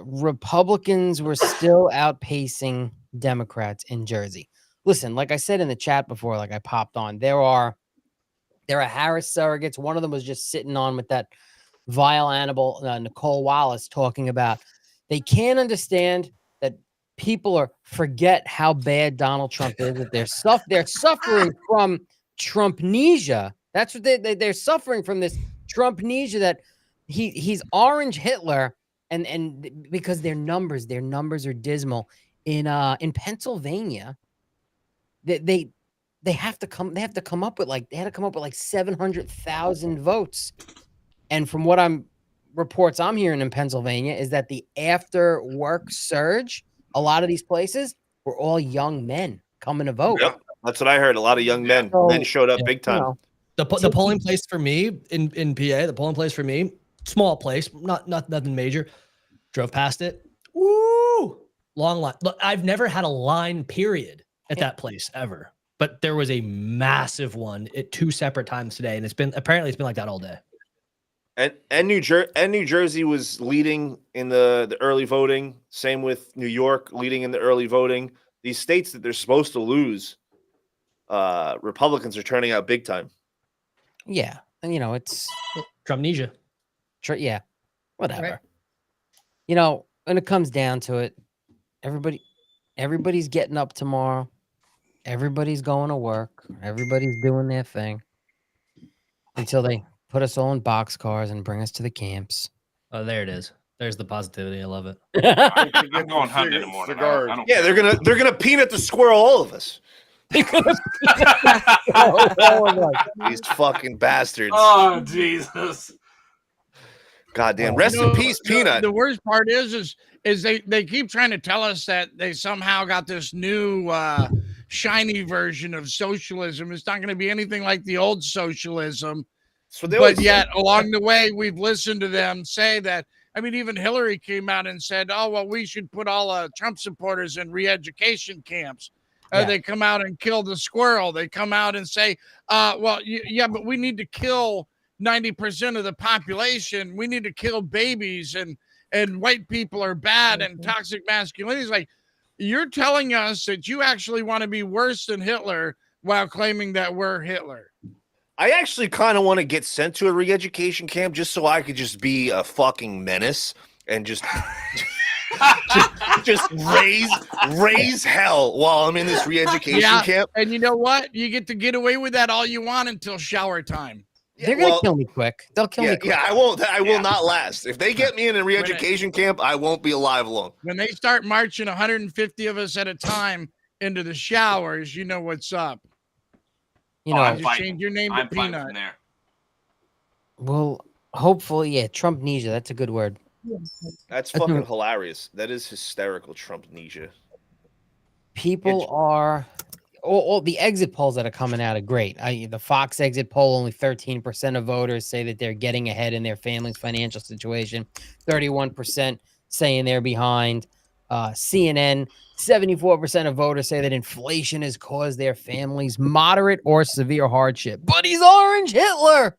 Republicans were still outpacing Democrats in Jersey. Listen, like I said in the chat before, like I popped on, there are Harris surrogates. One of them was just sitting on with that vile animal, Nicole Wallace, talking about they can't understand that people forget how bad Donald Trump is. That they're suffering from Trumpnesia. That's what they're suffering from, this Trumpnesia, that he's Orange Hitler, and because their numbers are dismal in Pennsylvania. They had to come up with like 700,000 votes. And from what reports I'm hearing in Pennsylvania is that the after work surge, a lot of these places were all young men coming to vote. Yep. That's what I heard. A lot of young men showed up big time. You know, The polling place for me in PA, the polling place for me, small place, not nothing major. Drove past it. Woo! Long line. Look, I've never had a line period at that place ever. But there was a massive one at 2 separate times today, and it's been like that all day. And New Jersey was leading in the early voting. Same with New York leading in the early voting. These states that they're supposed to lose, Republicans are turning out big time. Yeah, and you know it's Trumpnesia. Yeah, whatever. Right. You know, when it comes down to it, everybody's getting up tomorrow. Everybody's going to work. Everybody's doing their thing until they put us all in boxcars and bring us to the camps. Oh, there it is. There's the positivity. I love it. I'm going hunting in the morning. Yeah, they're gonna peanut the squirrel, all of us. These fucking bastards. Oh, Jesus. Goddamn. Rest in peace, Peanut. The worst part is they keep trying to tell us that they somehow got this new shiny version of socialism. It's not going to be anything like the old socialism. But yet, along the way, we've listened to them say that. I mean, even Hillary came out and said, oh, well, we should put all Trump supporters in re-education camps. They come out and kill the squirrel. They come out and say, well, yeah, but we need to kill 90% of the population. We need to kill babies, and white people are bad, and toxic masculinity. Is like, you're telling us that you actually want to be worse than Hitler while claiming that we're Hitler. I actually kind of want to get sent to a re-education camp just so I could just be a fucking menace and just just raise hell while I'm in this re-education camp. And you know what? You get to get away with that all you want until shower time. They're gonna kill me quick. They'll kill me quick. Yeah, I won't. I will not last. If they get me in a re-education camp, I won't be alive long. When they start marching 150 of us at a time into the showers, you know what's up. You know, just change your name to Peanut. Well, hopefully, yeah, Trumpnesia. That's a good word. That's fucking hilarious. That is hysterical, Trumpnesia. People are all the exit polls that are coming out are great. The Fox exit poll, only 13% of voters say that they're getting ahead in their family's financial situation. 31% saying they're behind. CNN, 74% of voters say that inflation has caused their families moderate or severe hardship. But he's Orange Hitler.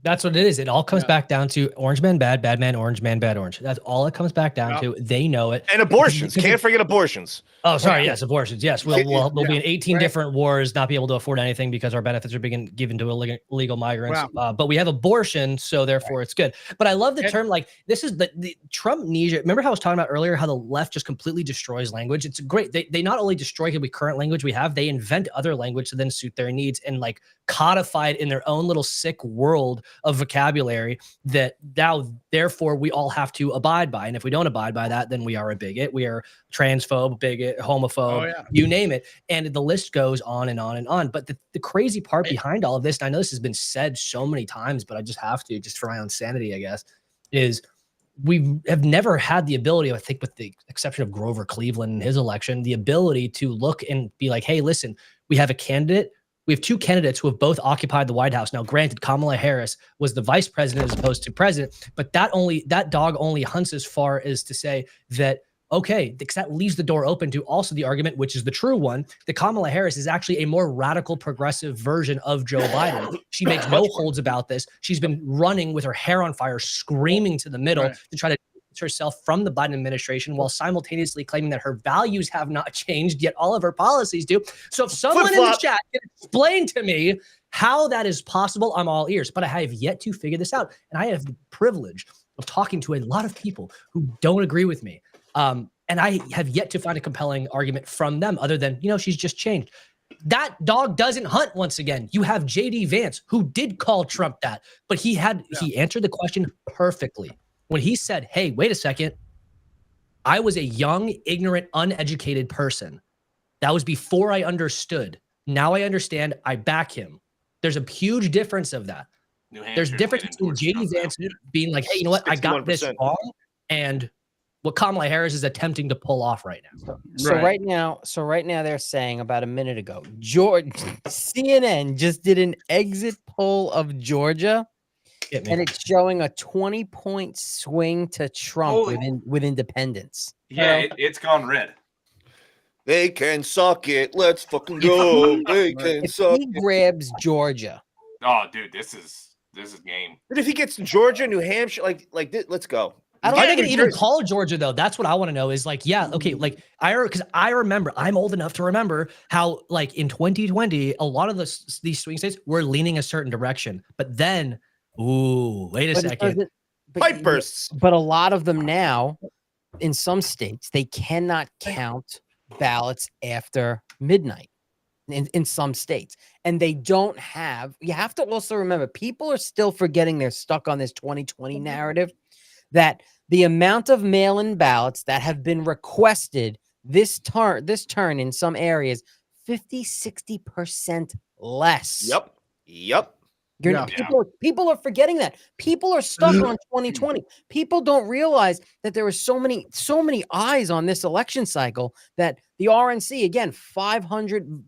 That's what it is. It all comes back down to orange man bad, bad man orange, man bad orange. That's all it comes back down to. They know it. And abortions. Can't forget abortions. Oh, sorry. Yes, abortions. Yes, we'll be in 18 different wars, not be able to afford anything because our benefits are being given to illegal migrants. Wow. But we have abortion, so therefore it's good. But I love the term. Like, this is the Trumpnesia. Remember how I was talking about earlier how the left just completely destroys language? It's great. They not only destroy the current language we have, they invent other language to then suit their needs and like codify it in their own little sick world of vocabulary that now therefore we all have to abide by. And if we don't abide by that, then we are a bigot. We are transphobe, bigot, homophobe, you name it. And the list goes on and on and on. But the crazy part behind all of this, and I know this has been said so many times, but I just have to, just for my own sanity, I guess, is we have never had the ability, I think with the exception of Grover Cleveland and his election, the ability to look and be like, hey, listen, we have a candidate We have two candidates who have both occupied the White House. Now, granted, Kamala Harris was the vice president as opposed to president, but that dog only hunts as far as to say that, okay, because that leaves the door open to also the argument, which is the true one, that Kamala Harris is actually a more radical progressive version of Joe Biden. She makes no holds about this. She's been running with her hair on fire, screaming to the middle to try to distance herself from the Biden administration while simultaneously claiming that her values have not changed, yet all of her policies do. So if someone in the chat can explain to me how that is possible, I'm all ears. But I have yet to figure this out. And I have the privilege of talking to a lot of people who don't agree with me. And I have yet to find a compelling argument from them other than, she's just changed. That dog doesn't hunt once again. You have JD Vance, who did call Trump that, but he answered the question perfectly. When he said, hey, wait a second, I was a young, ignorant, uneducated person. That was before I understood. Now I understand. I back him. There's a huge difference of that. There's a difference between JD Vance being like, hey, you know what? I got this wrong. And what Kamala Harris is attempting to pull off right now. So right now they're saying about a minute ago, CNN just did an exit poll of Georgia, and it's showing a 20-point swing to Trump with independents. Yeah, it's gone red. They can suck it. Let's fucking go. They can suck he grabs Georgia. Oh, dude, this is game. But if he gets Georgia, New Hampshire, like this, let's go. I don't think it even call Georgia though. That's what I want to know is like, yeah, okay, like because I remember, I'm old enough to remember how like in 2020, a lot of these swing states were leaning a certain direction, but then, wait a second, pipe bursts. But a lot of them now, in some states, they cannot count ballots after midnight. In some states, and they don't have. You have to also remember, people are still forgetting they're stuck on this 2020 narrative. That the amount of mail-in ballots that have been requested this turn in some areas, 50-60% less. Yep. People are forgetting that. People are stuck on 2020. People don't realize that there are so many eyes on this election cycle that the RNC, again, 500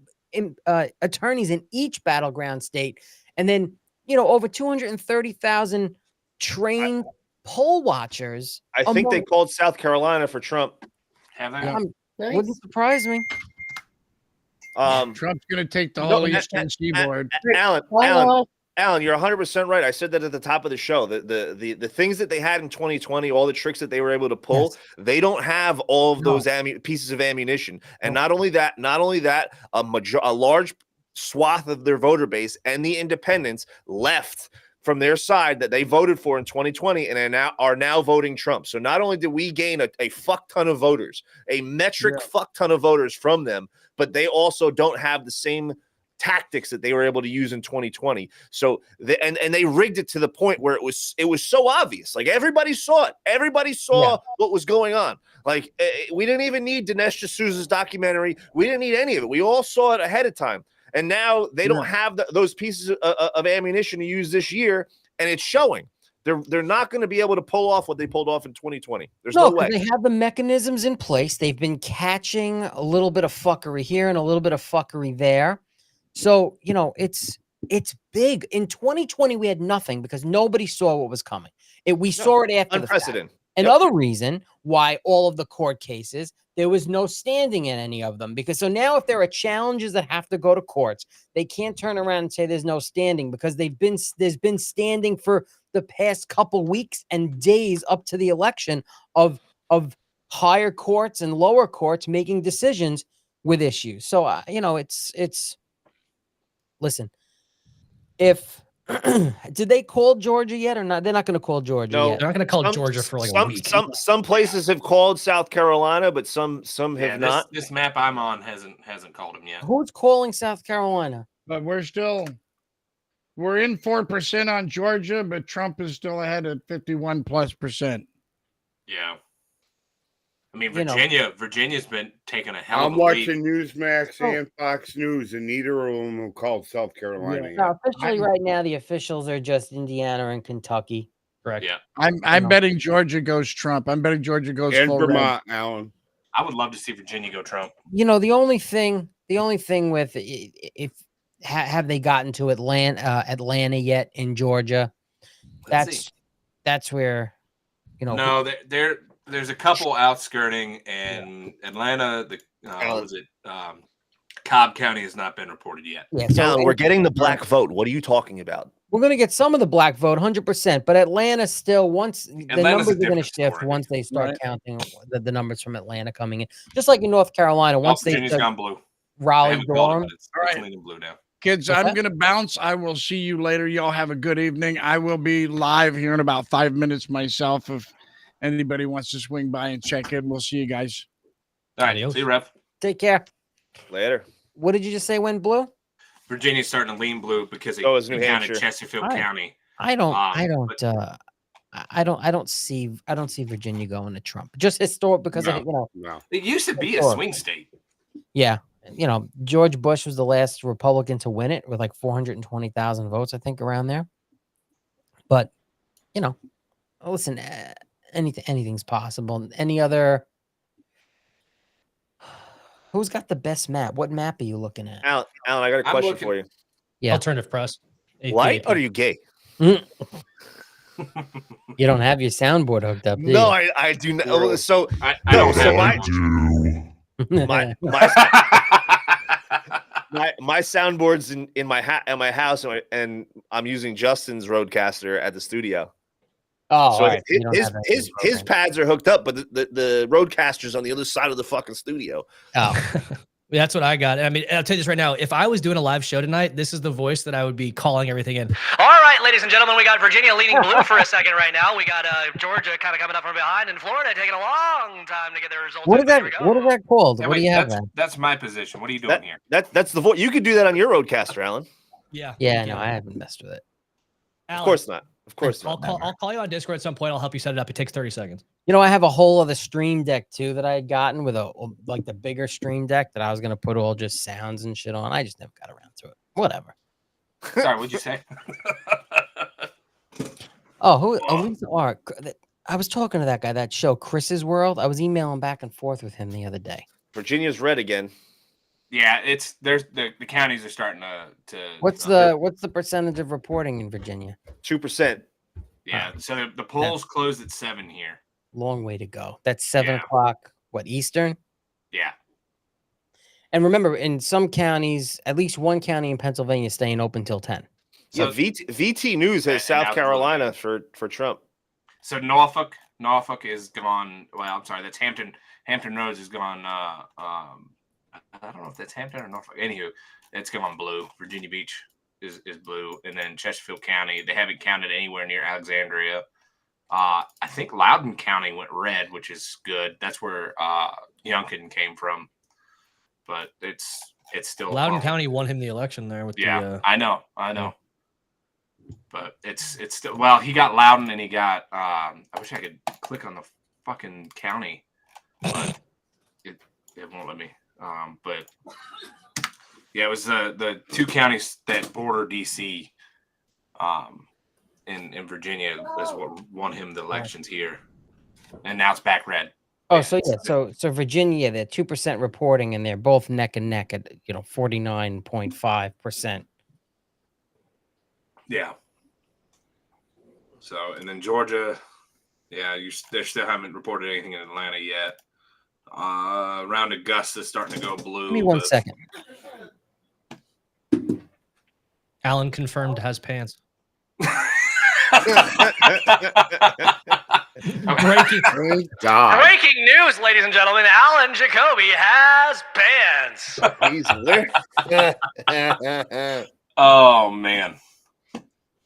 attorneys in each battleground state, and then over 230,000 trained poll watchers. I think they called South Carolina for Trump. Have they? Wouldn't surprise me. Trump's going to take the whole Eastern Seaboard. Alan, you're 100% right. I said that at the top of the show. The things that they had in 2020, all the tricks that they were able to pull, they don't have all of those pieces of ammunition. And not only that, a large swath of their voter base and the independents left from their side that they voted for in 2020 and are now voting Trump. So not only did we gain a fuck ton of voters, a metric fuck ton of voters from them, but they also don't have the same tactics that they were able to use in 2020. So they rigged it to the point where it was so obvious. Like everybody saw it. Everybody saw what was going on. Like we didn't even need Dinesh D'Souza's documentary. We didn't need any of it. We all saw it ahead of time. And now they don't have those pieces of ammunition to use this year, and it's showing. They're not going to be able to pull off what they pulled off in 2020. There's no way. They have the mechanisms in place. They've been catching a little bit of fuckery here and a little bit of fuckery there. So, it's big. In 2020, we had nothing because nobody saw what was coming. We saw it after unprecedented. The fact. Another reason why all of the court cases, there was no standing in any of them. Because so now if there are challenges that have to go to courts, they can't turn around and say there's no standing because there's been standing for the past couple weeks and days up to the election of higher courts and lower courts making decisions with issues. So, it's listen, if did they call Georgia yet or not? They're not going to call Georgia yet. They're not going to call Georgia for like a week. Some places have called South Carolina, but some have not. This map I'm on hasn't called them yet. Who's calling South Carolina? But we're in 4% on Georgia, but Trump is still ahead at 51+%. Yeah. I mean, Virginia's been taking a hell of a I'm watching Newsmax and Fox News, and neither of them have called South Carolina yet. No, officially right now, the officials are just Indiana and Kentucky. Correct. Yeah. I'm betting Georgia goes Trump. I'm betting Georgia goes and full Vermont, red. Alan. I would love to see Virginia go Trump. The only thing with if have they gotten to Atlanta yet in Georgia? Let's see. That's where, No, there's a couple outskirting, and Atlanta. What was it? Cobb County has not been reported yet. Yeah, so Alan, we're getting the black vote. What are you talking about? we're going to get some of the black vote, 100%. But Atlanta still, once the Atlanta's numbers a are going to different shift story. once they start counting the numbers from Atlanta coming in, just like in North Carolina. Once they Virginia's gone blue. They Raleigh, haven't called it, Durham. but it's All right. leaning blue now. Kids, What's I'm that? going to bounce. I will see you later. Y'all have a good evening. I will be live here in about 5 minutes myself. If anybody wants to swing by and check in, we'll see you guys. All right, see you, Rev. Take care. Later. What did you just say? Went blue? Virginia's starting to lean blue because it it's New counted Hampshire. Chesterfield County. I don't see Virginia going to Trump. Just historic because of No. It used to be a Historic. swing state. Yeah. George Bush was the last Republican to win it with like 420,000 votes, I think, around there. But, listen, anything's possible. Any other? Who's got the best map? What map are you looking at? Alan, I got a question for you. Yeah. Alternative press. White or are you gay? You don't have your soundboard hooked up, do you? No, I do not. World. So I don't so have my soundboard's in my house, and I'm using Justin's Rodecaster at the studio. Oh, so all right. his pads are hooked up, but the Rodecaster's on the other side of the fucking studio. Oh. That's what I got. I mean, I'll tell you this right now. If I was doing a live show tonight, this is the voice that I would be calling everything in. All right, ladies and gentlemen, we got Virginia leading blue for a second right now. We got Georgia kind of coming up from behind, and Florida taking a long time to get their results. What is that called? Hey, what wait, do you have that's, then? that's my position. What are you doing here? That's the voice. You could do that on your Rodecaster, Alan. Yeah. Yeah, no, I haven't messed with it. Alan, Of course not. Of course not. I'll call you on Discord at some point. I'll help you set it up. It takes 30 seconds. I have a whole other stream deck too that I had gotten with the bigger stream deck that I was gonna put all just sounds and shit on. I just never got around to it. Whatever. Sorry, what'd you say? Oh, I was talking to that guy, that show, Chris's World. I was emailing back and forth with him the other day. Virginia's red again. Yeah, the counties are starting to. What's the percentage of reporting in Virginia? 2%. Yeah, so the polls closed at 7 here. Long way to go. That's 7 o'clock. What, Eastern? Yeah. And remember, in some counties, at least one county in Pennsylvania is staying open till 10. So VT News has South Carolina for Trump. So Norfolk is gone. Well, I'm sorry, that's Hampton. Hampton Roads is gone. I don't know if that's Hampton or Norfolk. Anywho, it's gone blue. Virginia Beach is blue, and then Chesterfield County. They haven't counted anywhere near Alexandria. I think Loudoun County went red, which is good. That's where Youngkin came from. But it's still Loudoun County won him the election there with I know. But it's still, well, he got Loudoun and he got I wish I could click on the fucking county, but it won't let me. But yeah, it was the two counties that border DC in Virginia is what won him the elections here. And now it's back red. Oh, so Virginia, they're 2% reporting, and they're both neck and neck at 49.5%. Yeah. So, and then Georgia, yeah, they still haven't reported anything in Atlanta yet. Around Augusta starting to go blue. Give me 1 second. Alan confirmed has pants. Breaking news, ladies and gentlemen. Alan Jacoby has pants. He's lit. Oh, man.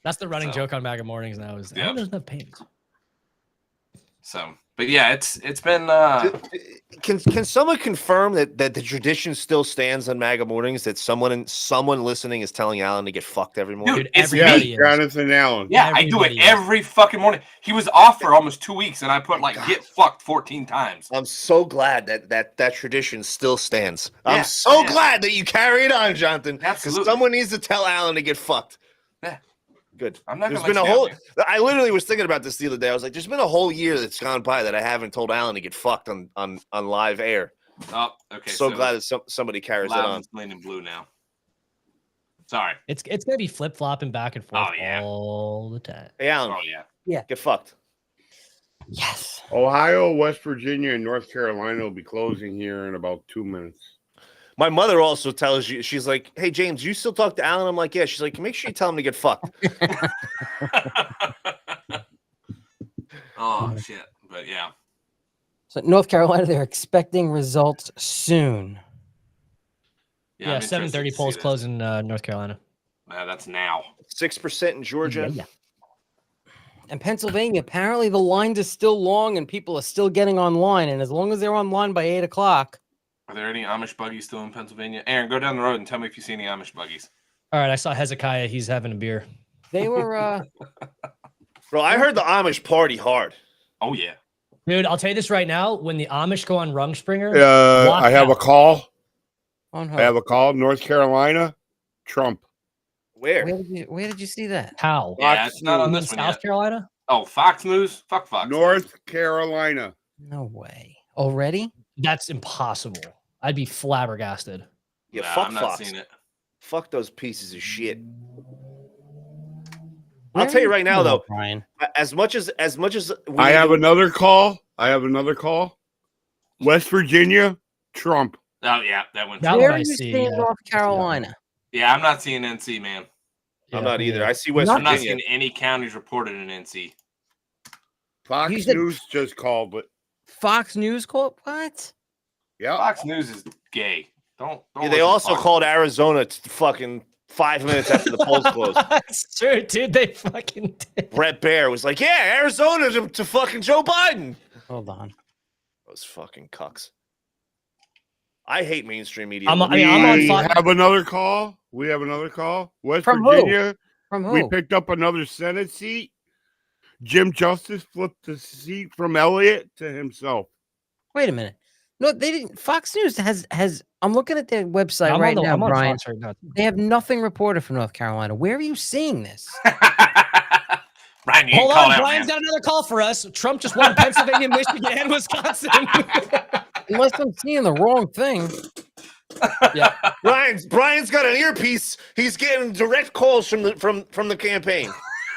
That's the running joke on MAGA mornings now. Is Alan doesn't have pants. So, but yeah, it's been. Can someone confirm that the tradition still stands on MAGA mornings? That someone listening is telling Alan to get fucked every morning. Dude, it's me. Jonathan Allen. Yeah, I do it every fucking morning. He was off for almost 2 weeks, and I put get fucked 14 times. I'm so glad that tradition still stands. I'm so glad that you carry it on, Jonathan. Absolutely. Someone needs to tell Alan to get fucked. Yeah. Good. I'm not. There's been a whole. I literally was thinking about this the other day. I was like, "There's been a whole year that's gone by that I haven't told Alan to get fucked on live air." Oh, okay. So glad that somebody carries it on. Leaning blue now. Sorry. It's gonna be flip flopping back and forth Oh, yeah. all the time. Hey, Alan. Oh yeah. Yeah. Get fucked. Yes. Ohio, West Virginia, and North Carolina will be closing here in about 2 minutes. My mother also tells you, she's like, hey, James, you still talk to Alan? I'm like, yeah. She's like, make sure you tell him to get fucked. Oh shit. But yeah. So North Carolina, they're expecting results soon. Yeah, Yeah, I'm interested 7:30 to polls see close in North Carolina. That's now. 6% in Georgia. Yeah. And Pennsylvania, apparently the lines are still long and people are still getting online. And as long as they're online by 8 o'clock. Are there any Amish buggies still in Pennsylvania? Aaron, go down the road and tell me if you see any Amish buggies. All right, I saw Hezekiah. He's having a beer. They were Bro, I heard the Amish party hard. Oh yeah. Dude, I'll tell you this right now. When the Amish go on Rungspringer, I have a call. on I have a call. North Carolina, Trump. Where? Where did you see that? How? Yeah, Fox it's not on In this one South yet. Carolina? Oh, Fox News? Fuck Fox. North Carolina. No way. Already? That's impossible. I'd be flabbergasted. Yeah, Nah, fuck I'm not Fox. seeing it. Fuck those pieces of shit. Where I'll tell are you right now, from, though. Brian? As much as we I have do- another call. West Virginia, Trump. Oh yeah, that went. That Where one are I you see, seeing yeah. North Carolina? Yeah, I'm not seeing NC, man. I'm Yeah, not me either. neither. I see West I'm not Virginia. seeing any counties reported in NC. Fox You said- News just called it. Fox News call? What? Yeah. Fox News is gay. Don't Yeah, listen they to also Fox called News. Arizona fucking 5 minutes after the polls closed. That's true, dude. They fucking did. Brett Baer was like, yeah, Arizona to fucking Joe Biden. Hold on. Those fucking cucks. I hate mainstream media. I'm on We Fox. have another call. West From who? Virginia. From who? We picked up another Senate seat. Jim Justice flipped the seat from Elliott to himself. Wait a minute. No, they didn't. Fox News has. I'm looking at their website I'm right on now, I'm on Brian. Fox right now. They have nothing reported from North Carolina. Where are you seeing this? Brian, you Hold call on, out, Brian's man. got another call for us. Trump just won Pennsylvania, Michigan, and Wisconsin. Unless I'm seeing the wrong thing. Yeah. Brian's got an earpiece. He's getting direct calls from the campaign.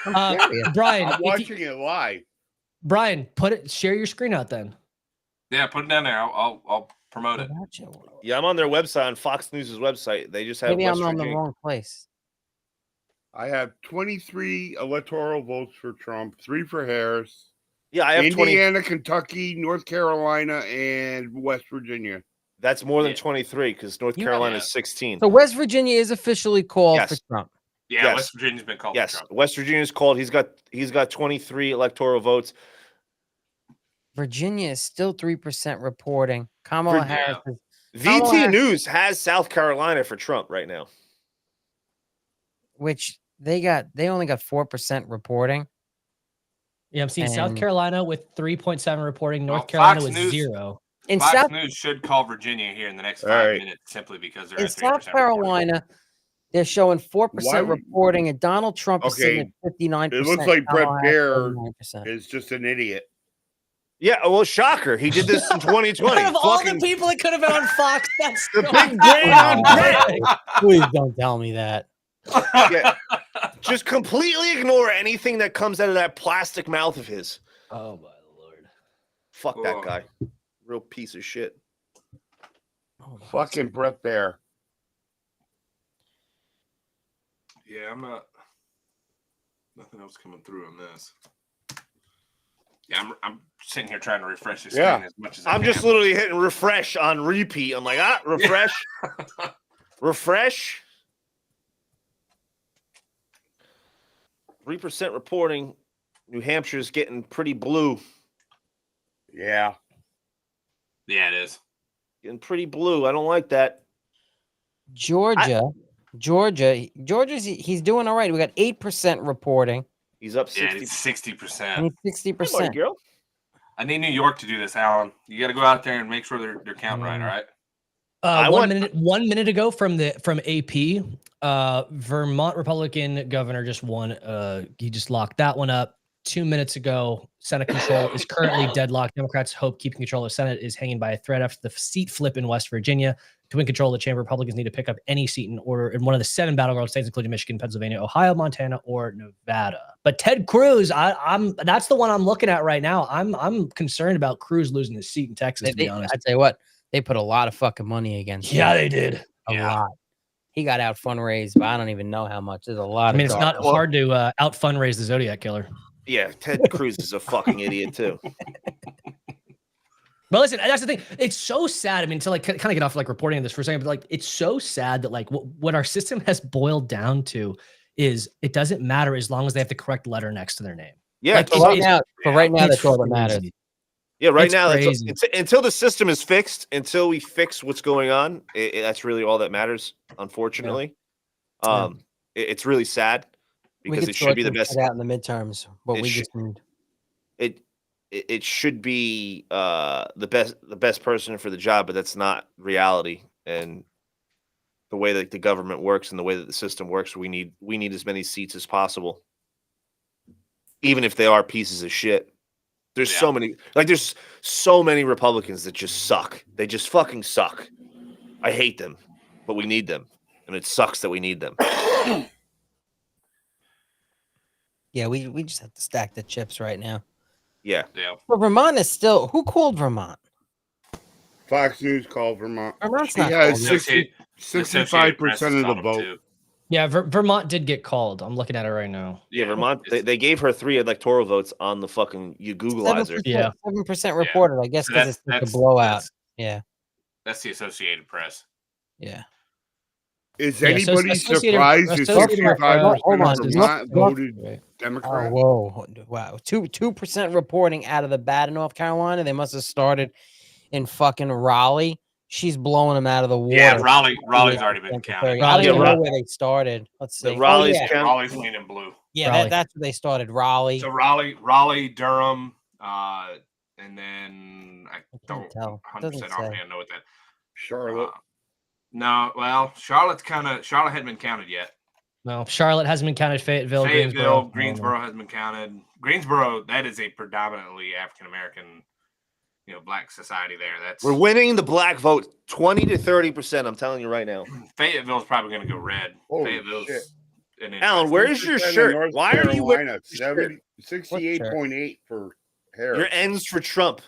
Brian, I'm if you- watching it live. Brian, share your screen out then. Yeah, put it down there. I'll promote it. Yeah, I'm on their website, on Fox News' website. They just have Maybe West I'm on the Virginia. wrong place. I have 23 electoral votes for Trump, 3 for Harris. Yeah, I have 20. Indiana, Kentucky, North Carolina, and West Virginia. That's more than Yeah. 23 because North You- Carolina Yeah. is 16. So West Virginia is officially called Yes. for Trump. Yeah, Yes. West Virginia's been called Yes, for Trump. West Virginia's called. He's got 23 electoral votes. Virginia is still 3% reporting. Kamala Virginia. Harris is VT Harris- News has South Carolina for Trump right now. which they only got 4% reporting. Yeah, I'm seeing South And- Carolina with 3.7 reporting, North Well, Carolina Fox with News- 0. In Fox South News should call Virginia here in the next All 5 right. minutes simply because they're in at 3%. South Carolina, they're showing 4% Why would- reporting, and Donald Trump is sitting Okay, at 59%. It looks like Brett Kamala Harris, Baer 39%. is just an idiot. Yeah, well, shocker. He did this in 2020. Out of all the Fucking people that could have been on Fox, that's the so big brain on Brett. Please don't tell me that. Yeah. Just completely ignore anything that comes out of that plastic mouth of his. Oh my lord. Fuck that Oh. guy. Real piece of shit. Fucking Brett Baer. Yeah, I'm not. Nothing else coming through on this. Yeah, I'm sitting here trying to refresh the screen Yeah. as much as I I'm can. just literally hitting refresh on repeat. I'm like, refresh. Refresh. 3% reporting. New Hampshire's getting pretty blue. Yeah. Yeah, it is. Getting pretty blue. I don't like that. Georgia's he's doing all right. We got 8% reporting. He's up Yeah, 60. it's 60%. And he's Hey, 60%. girl. I need New York to do this, Alan. You got to go out there and make sure they're counting right. All right. I 1 minute ago from AP, Vermont Republican governor just won. He just locked that one up. 2 minutes ago, Senate control is currently deadlocked. Democrats hope keeping control of Senate is hanging by a thread after the seat flip in West Virginia. To win control of the chamber, Republicans need to pick up any seat in order in one of the 7 battleground states, including Michigan, Pennsylvania, Ohio, Montana, or Nevada. But Ted Cruz, that's the one I'm looking at right now. I'm concerned about Cruz losing his seat in Texas, to be honest. I'd say what they put a lot of fucking money against. Yeah, him. they did. A lot. He got out fundraised, but I don't even know how much. There's a lot. I mean, of it's not hard to out fundraise the Zodiac Killer. Yeah, Ted Cruz is a fucking idiot too. But listen, that's the thing. It's so sad. I mean, to like kind of get off like reporting this for a second, but like it's so sad that like what our system has boiled down to is it doesn't matter as long as they have the correct letter next to their name. Yeah, like, right now, that's all that matters. Yeah, right It's now, crazy. until the system is fixed, until we fix what's going on, that's really all that matters. Unfortunately, it's really sad because it should be the best out in the midterms. But we just need it should be the best person for the job, but that's not reality. And the way that the government works and the way that the system works, we need as many seats as possible, even if they are pieces of shit. There's so many Republicans that just suck. They just fucking suck. I hate them, but we need them, and it sucks that we need them. Yeah, we just have to stack the chips right now. Yeah. But Vermont is still. Who called Vermont? Fox News called Vermont. Vermont's He not has called. 65% of the vote. Yeah, Vermont did get called. I'm looking at it right now. Yeah, Vermont. They gave her 3 electoral votes on the fucking Googleizer. 7% reported. I guess So because it's like a blowout. Yeah. That's the Associated Press. Yeah. Is Yeah, anybody Associated- surprised that Associated- 65% hold on, of does Vermont North- voted Democrat? Oh, whoa. Wow. 2% reporting out of the bat in North Carolina. They must have started in fucking Raleigh. She's blowing them out of the water. Yeah, Raleigh's already been counted. I don't even know where they started. Let's see. Raleigh's Raleigh's leaning blue. Yeah, Raleigh. that's where they started. Raleigh. So Raleigh, Durham, and then I don't tell. 100% Doesn't offhand know what that. Charlotte. No, well, Charlotte hadn't been counted yet. No, Charlotte hasn't been counted. Fayetteville, Greensboro hasn't been counted. Greensboro, that is a predominantly African American, black society there. We're winning the black vote 20 to 30%. I'm telling you right now. Fayetteville's probably going to go red. Holy Fayetteville's shit. Alan, where's your 60% of shirt? North Why are you wearing Carolina, 68.8 for Harris. your ends for Trump?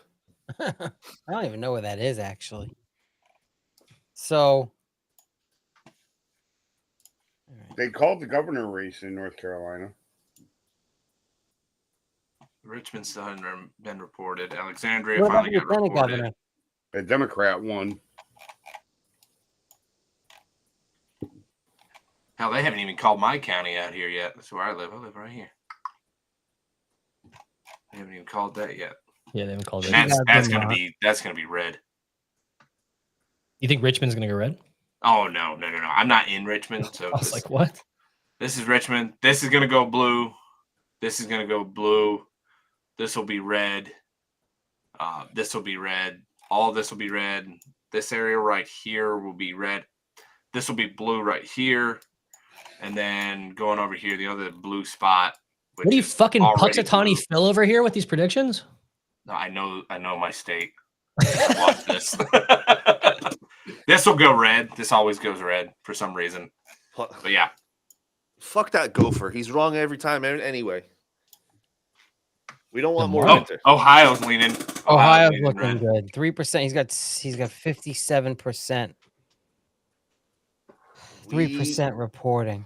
I don't even know where that is actually. So They called the governor race in North Carolina. Richmond still hasn't been reported. Alexandria what about finally the got lieutenant reported. governor? A Democrat won. Hell, they haven't even called my county out here yet. That's where I live. I live right here. They haven't even called that yet. Yeah, they haven't called it. And that's gonna be red. You think Richmond's gonna go red? Oh no. I'm not in Richmond, so I was like, what? This is Richmond. This is gonna go blue. This is gonna go blue. This will be red. This will be red. All this will be red. This area right here will be red. This will be blue right here. And then going over here, the other blue spot. What are you fucking Puxatawny Phil over here with these predictions? No, I know my state. Watch this. This will go red. This always goes red for some reason. But yeah. Fuck that gopher. He's wrong every time anyway. We don't want more winter. Ohio's leaning. Ohio's looking good. 3%. He's got 57%. 3% reporting.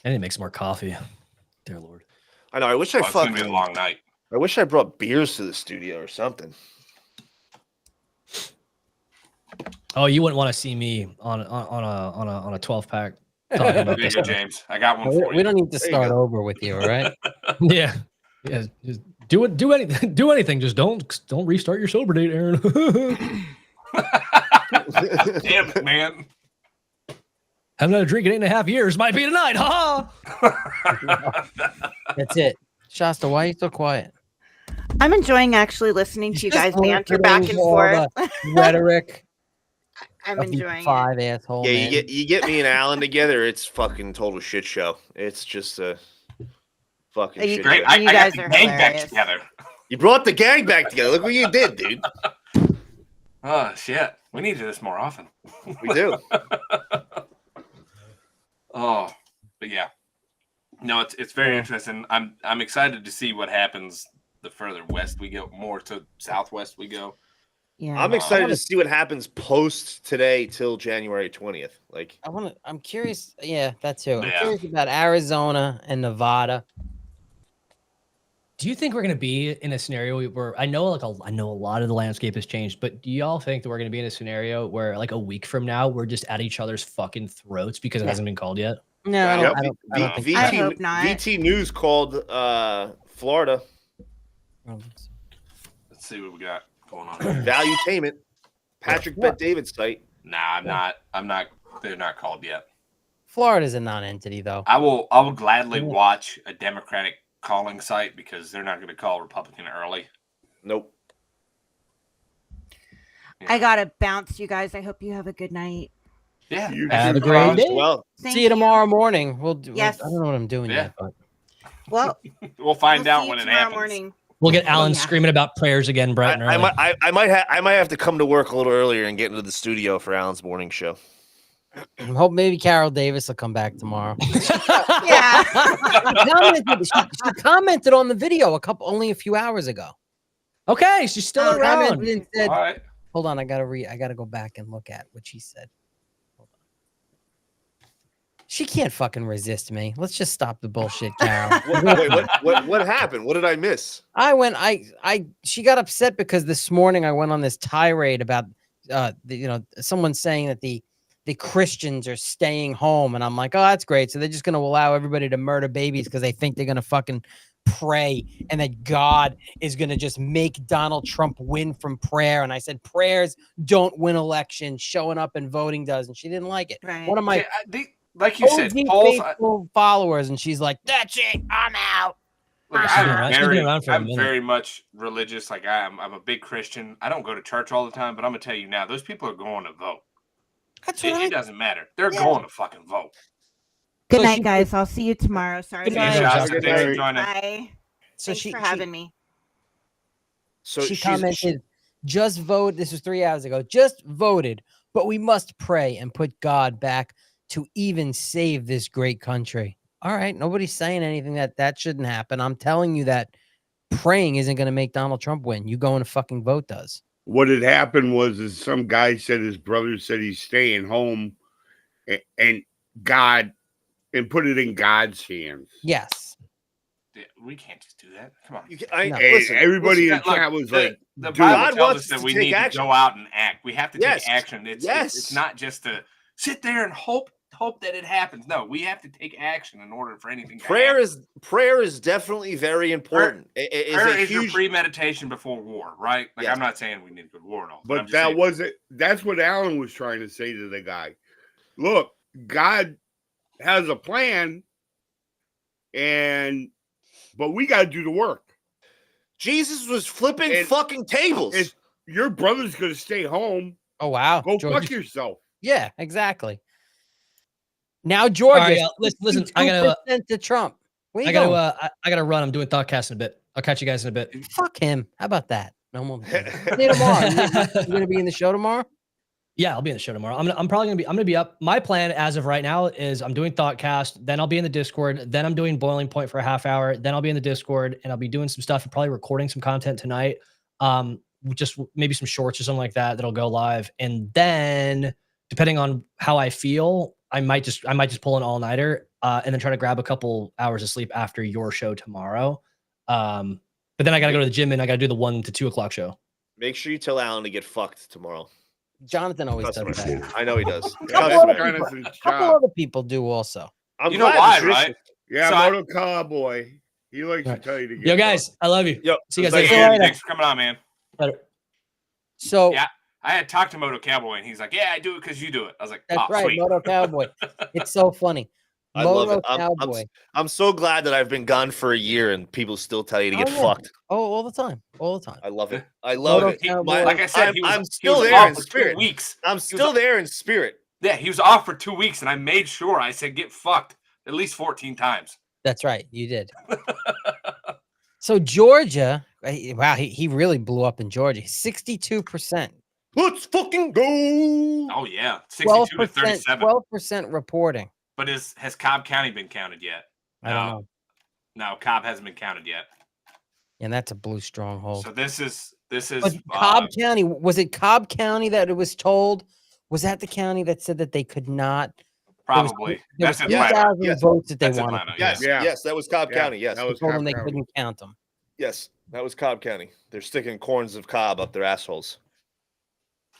I need to make some more coffee. Dear Lord. I know. I wish it's gonna be a long night. I wish I brought beers to the studio or something. Oh, you wouldn't want to see me on a 12-pack. There you go, James. I got one for you. We don't need to start over with you, all right? Yeah. Just do anything. Do anything. Just don't restart your sober date, Aaron. Damn it, man. Haven't had a drink in 8.5 years. Might be tonight. Ha That's it. Shasta, why are you so quiet? I'm enjoying actually listening to you guys banter back and forth. Rhetoric. I'm enjoying it. Asshole. Yeah, man. you get me and Alan together. It's fucking total shit show. It's just Fucking You- shit. Great. You I got guys the are gang back hilarious. together. You brought the gang back together. Look what you did, dude. Oh shit. We need to do this more often. We do. Oh, but yeah. No, it's very interesting. I'm excited to see what happens the further west we go, more to southwest we go. Yeah. I'm excited to see what happens post today till January 20th. Like, I'm curious. Yeah, that too. I'm Yeah. curious about Arizona and Nevada. Do you think we're going to be in a scenario where I know I know a lot of the landscape has changed, but do y'all think that we're going to be in a scenario where like a week from now we're just at each other's fucking throats because it hasn't been called yet? No, I Yep. don't think I VT, hope not. VT News called Florida Let's see what we got going on here. Valuetainment. Patrick Bet David's site. Nah, I'm not. They're not called yet. Florida's a non-entity though. I will gladly watch a Democratic calling site because they're not going to call Republican early. Nope. I gotta bounce, you guys. I hope you have a good night. Yeah. Have a great day. Well, Thank See you tomorrow morning. We'll do. Yes. I don't know what I'm doing Yeah. yet, but Well, We'll find we'll out see you when it tomorrow happens. morning. We'll get Alan Yeah. screaming about prayers again bright and early. I might have to come to work a little earlier and get into the studio for Alan's morning show. I hope maybe Carol Davis will come back tomorrow. Yeah. She commented on the video only a few hours ago. Okay, she's still around. Commented and said, All right. hold on, I gotta go back and look at what she said. Hold on. She can't fucking resist me. Let's just stop the bullshit, Carol. What happened? What did I miss? She got upset because this morning I went on this tirade about someone saying that the Christians are staying home, and I'm like, oh, that's great. So they're just gonna allow everybody to murder babies because they think they're gonna fucking pray and that God is gonna just make Donald Trump win from prayer. And I said, prayers don't win elections, showing up and voting does. And she didn't like it. Right. One of my like you said, OG polls. faithful followers, and she's like, that's it, I'm out. Look, She's been around- she's been I'm, around for a I'm minute. very much religious. Like I'm a big Christian. I don't go to church all the time, but I'm gonna tell you now, those people are going to vote. It doesn't matter. They're going to fucking vote. Good night, guys. I'll see you tomorrow. Sorry. Good to night. interrupt. Shasta, thanks for joining. Bye. So Thanks for having me. So she commented, just vote. This was 3 hours ago. Just voted, but we must pray and put God back to even save this great country. All right. Nobody's saying anything that shouldn't happen. I'm telling you that praying isn't going to make Donald Trump win. You go and fucking vote does. What had happened was some guy said his brother said he's staying home and God and put it in God's hands. Yes. Yeah, we can't just do that. Come on. Listen, everybody in chat was like, the dude, Bible God tells wants us that to we take need action. to go out and act. We have to Yes. take action. It's Yes. not just to sit there and hope that it happens. No, we have to take action in order for anything to happen. Prayer is definitely very important. Prayer is your premeditation before war, right? Like Yes. I'm not saying we need to go to war and all, but I'm just that saying, wasn't. That's what Alan was trying to say to the guy. Look, God has a plan, but we got to do the work. Jesus was flipping fucking tables. If your brother's going to stay home, oh wow, go George. fuck yourself. Yeah, exactly. Now Georgia, All right, listen. I gotta to Trump. Where you I gotta going? I gotta run. I'm doing Thoughtcast in a bit. I'll catch you guys in a bit. Fuck him. How about that? No more. See you tomorrow. You gonna be in the show tomorrow? Yeah, I'll be in the show tomorrow. I'm gonna be up. My plan as of right now is I'm doing Thoughtcast, then I'll be in the Discord, then I'm doing Boiling Point for a half hour, then I'll be in the Discord, and I'll be doing some stuff and probably recording some content tonight. Just maybe some shorts or something like that that'll go live, and then depending on how I feel, I might just pull an all-nighter and then try to grab a couple hours of sleep after your show tomorrow. But then I gotta go to the gym and I gotta do the 1 to 2 o'clock show. Make sure you tell Alan to get fucked tomorrow. Jonathan always does Customary. that. I know he does. A couple other people do also. I'm you know glad why, it's right? Yeah, So Moto Cowboy. He likes to tell you to get Yo, guys, fucked. I love you. Yo, See you guys Thank later. you. Thanks for coming on, man. Later. So Yeah, I had talked to Moto Cowboy, and he's like, "Yeah, I do it because you do it." I was like, that's "Oh, right, sweet." Moto Cowboy. It's so funny. I love Moto it. Cowboy. I'm so glad that I've been gone for a year and people still tell you to get Oh, yeah. fucked. Oh, all the time. All the time. I love it. I love Moto it. Cowboy. Like I said, I'm he still was there off in for 2 spirit. weeks. I'm still there in spirit. Yeah, he was off for 2 weeks, and I made sure I said, "Get fucked" at least 14 times. That's right. You did. So Georgia, wow, he really blew up in Georgia. 62%. Let's fucking go. Oh yeah, 62 to 37. 12% reporting. But has Cobb County been counted yet? I don't know. No, Cobb hasn't been counted yet. And that's a blue stronghold. So this is But Cobb County, was it Cobb County that it was told? Was that the county that said that they could not? Probably. There was That's 2,000 Yes. votes that they That's wanted. Atlanta, Yes, Yeah. yes, that was Cobb Yeah, County. Yes, that was Told them Cobb they County. couldn't count them. yes, that was Cobb County. They're sticking corns of Cobb up their assholes.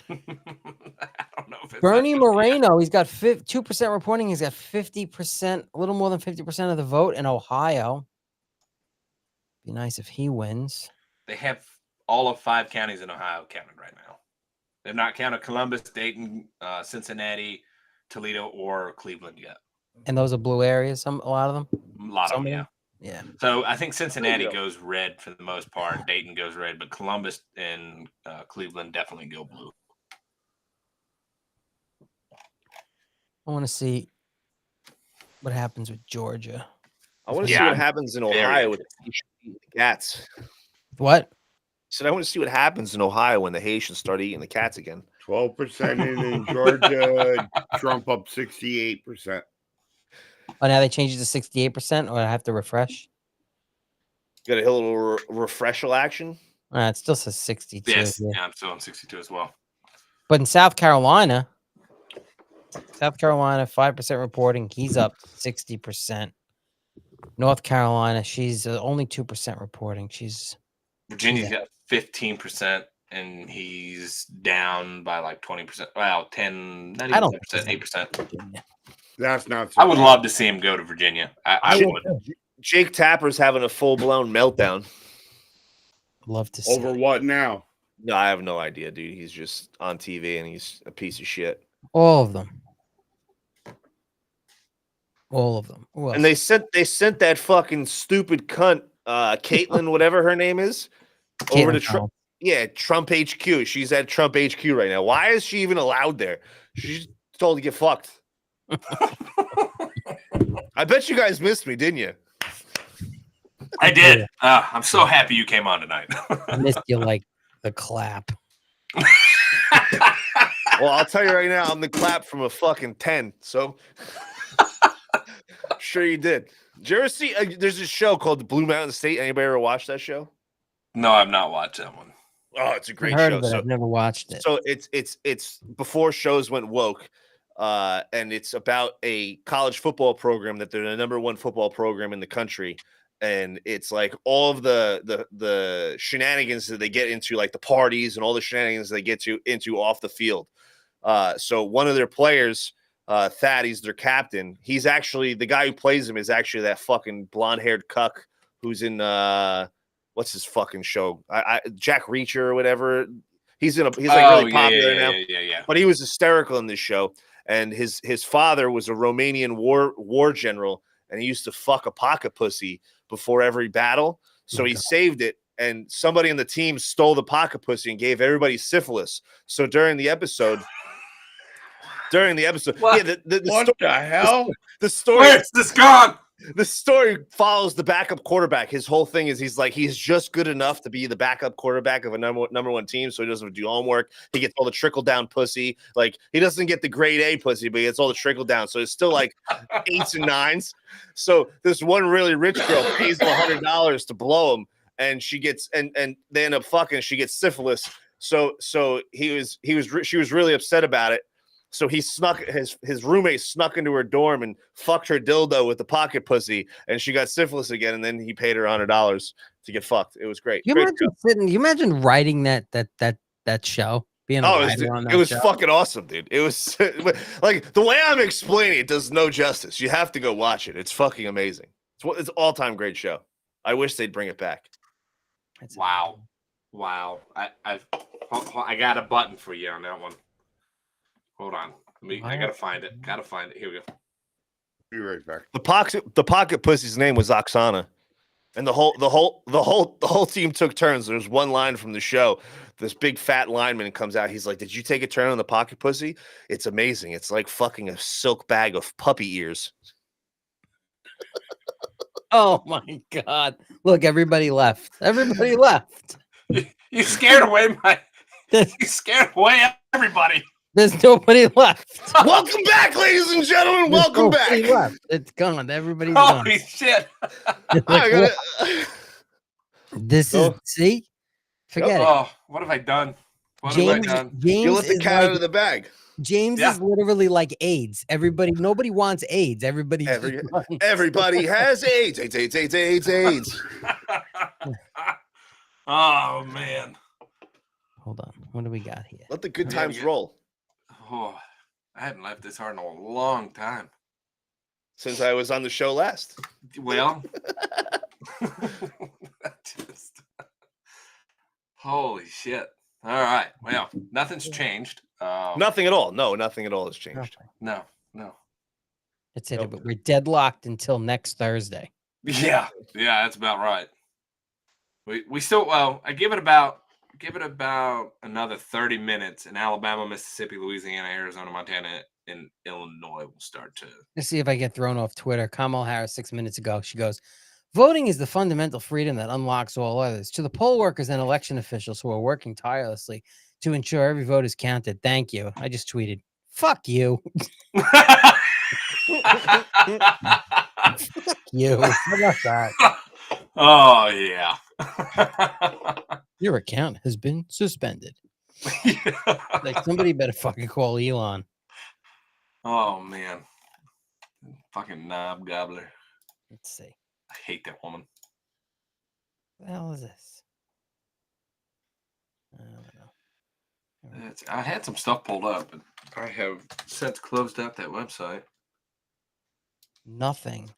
I don't know if it's Bernie Moreno, he's got 2% reporting. He's got 50%, a little more than 50% of the vote in Ohio. Be nice if he wins. They have all of 5 counties in Ohio counted right now. They've not counted Columbus, Dayton, Cincinnati, Toledo, or Cleveland yet. And those are blue areas, a lot of them. A lot of them, yeah. Yeah. So I think Cincinnati goes red for the most part. Dayton goes red, but Columbus and Cleveland definitely go blue. I want to see what happens with Georgia. I want to see what happens in Ohio with the cats. What? So I want to see what happens in Ohio when the Haitians start eating the cats again. 12% in Georgia, Trump up 68%. Oh, now they changed it to 68%, or I have to refresh? Got a little refreshal action. It still says 62. Yes, Yeah. I'm still on 62 as well. But in South Carolina, 5% reporting. He's up 60%. North Carolina, she's only 2% reporting. Virginia's got 15%, and he's down by like 20%. Well, 10, not even 10%, 8%. That's not. I would love to see him go to Virginia. I would. Jake Tapper's having a full-blown meltdown. Love to see. Over what now? No, I have no idea, dude. He's just on TV and he's a piece of shit. All of them. All of them. And they sent that fucking stupid cunt, Caitlin, whatever her name is, over to Trump. Yeah, Trump HQ. She's at Trump HQ right now. Why is she even allowed there? She's told to get fucked. I bet you guys missed me, didn't you? I did. I'm so happy you came on tonight. I missed you like the clap. Well, I'll tell you right now, I'm the clap from a fucking 10. So sure you did. Did you ever see? There's a show called The Blue Mountain State. Anybody ever watch that show? No, I've not watched that one. Oh, it's a great I've heard show. of it. I've never watched it. So it's before shows went woke, and it's about a college football program that they're the #1 football program in the country, and it's like all of the shenanigans that they get into, like the parties and all the shenanigans they get into off the field. So one of their players, Thad, he's their captain. He's actually the guy who plays him is actually that fucking blonde-haired cuck who's in what's his fucking show? Jack Reacher or whatever. He's like really popular now. Yeah. But he was hysterical in this show. And his father was a Romanian war general, and he used to fuck a pocket pussy before every battle. So he saved it, and somebody on the team stole the pocket pussy and gave everybody syphilis. So during the episode, What? yeah, What the hell? The story. Where's this gone? The story follows the backup quarterback. His whole thing is he's just good enough to be the backup quarterback of a number one team, so he doesn't do homework. He gets all the trickle down pussy. Like he doesn't get the grade A pussy, but he gets all the trickle down. So it's still like 8s and 9s. So this one really rich girl pays him $100 to blow him, and she gets and they end up fucking. She gets syphilis. So she was really upset about it. So he snuck his roommate snuck into her dorm and fucked her dildo with the pocket pussy, and she got syphilis again. And then he paid her $100 to get fucked. It was great. You imagine writing that show, being a writer on that it was show? fucking awesome, dude. It was like the way I'm explaining it does no justice. You have to go watch it. It's fucking amazing. It's an all-time great show. I wish they'd bring it back. Wow. I got a button for you on that one. Hold on. I gotta find it. Here we go. Be right back. The pocket pussy's name was Oksana, and the whole team took turns. There's one line from the show. This big fat lineman comes out. He's like, "Did you take a turn on the pocket pussy? It's amazing. It's like fucking a silk bag of puppy ears." Oh my God! Look, everybody left. Everybody left. You scared away you scared away everybody. There's nobody left. Welcome back, ladies and gentlemen. There's Welcome nobody back. left. It's gone. Everybody's gone. Holy shit. Like, I gotta, this is Oh. see. Forget it. Oh, what have I done? What have I done? James you let the is cat out like, of the bag. James Yeah. is literally like AIDS. Nobody wants AIDS. Everybody just wants- Everybody has AIDS. AIDS. Oh man. Hold on. What do we got here? Let the good times roll. Oh, I hadn't left this hard in a long time. Since I was on the show last. Well, just, holy shit. All right. Well, nothing's changed. Nothing at all. No, nothing at all has changed. No. That's it. But we're deadlocked until next Thursday. Yeah, that's about right. We still I give it about another 30 minutes, and Alabama, Mississippi, Louisiana, Arizona, Montana, and Illinois will start to. Let's see if I get thrown off Twitter. Kamala Harris 6 minutes ago. She goes, "Voting is the fundamental freedom that unlocks all others. To the poll workers and election officials who are working tirelessly to ensure every vote is counted. Thank you." I just tweeted, "Fuck you." Fuck you. How about that? Oh yeah. Your account has been suspended. Like somebody better fucking call Elon. Oh man. Fucking knob gobbler. Let's see. I hate that woman. What the hell is this? I don't know. I had some stuff pulled up, but I have since closed out that website. Nothing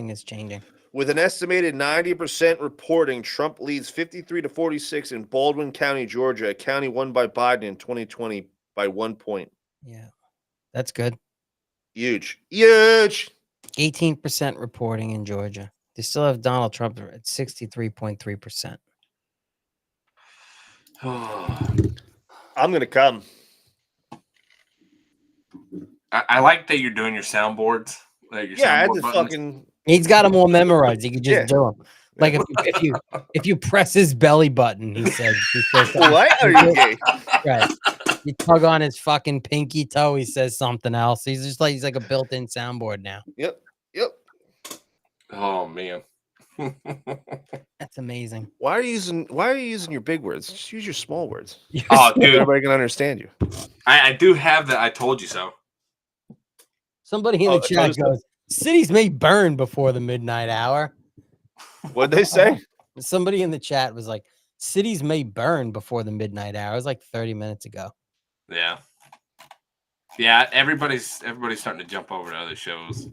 is changing. With an estimated 90% reporting, Trump leads 53-46 in Baldwin County, Georgia, a county won by Biden in 2020 by 1 point. Yeah, that's good. Huge. 18% reporting in Georgia. They still have Donald Trump at 63.3%. I'm going to come. I like that you're doing your soundboards. Like your I had soundboard to buttons. fucking. He's got them all memorized. He can just Yeah. do them. Like if you press his belly button, he says. What are you gay? Right. You tug on his fucking pinky toe, he says something else. He's like a built-in soundboard now. Yep. Oh man. That's amazing. Why are you using your big words? Just use your small words. Oh, dude. Everybody can understand you. I do have that. I told you so. Somebody in the chat goes, "Cities may burn before the midnight hour." What'd they say? Somebody in the chat was like, "Cities may burn before the midnight hour." It was like 30 minutes ago. Yeah. Everybody's starting to jump over to other shows.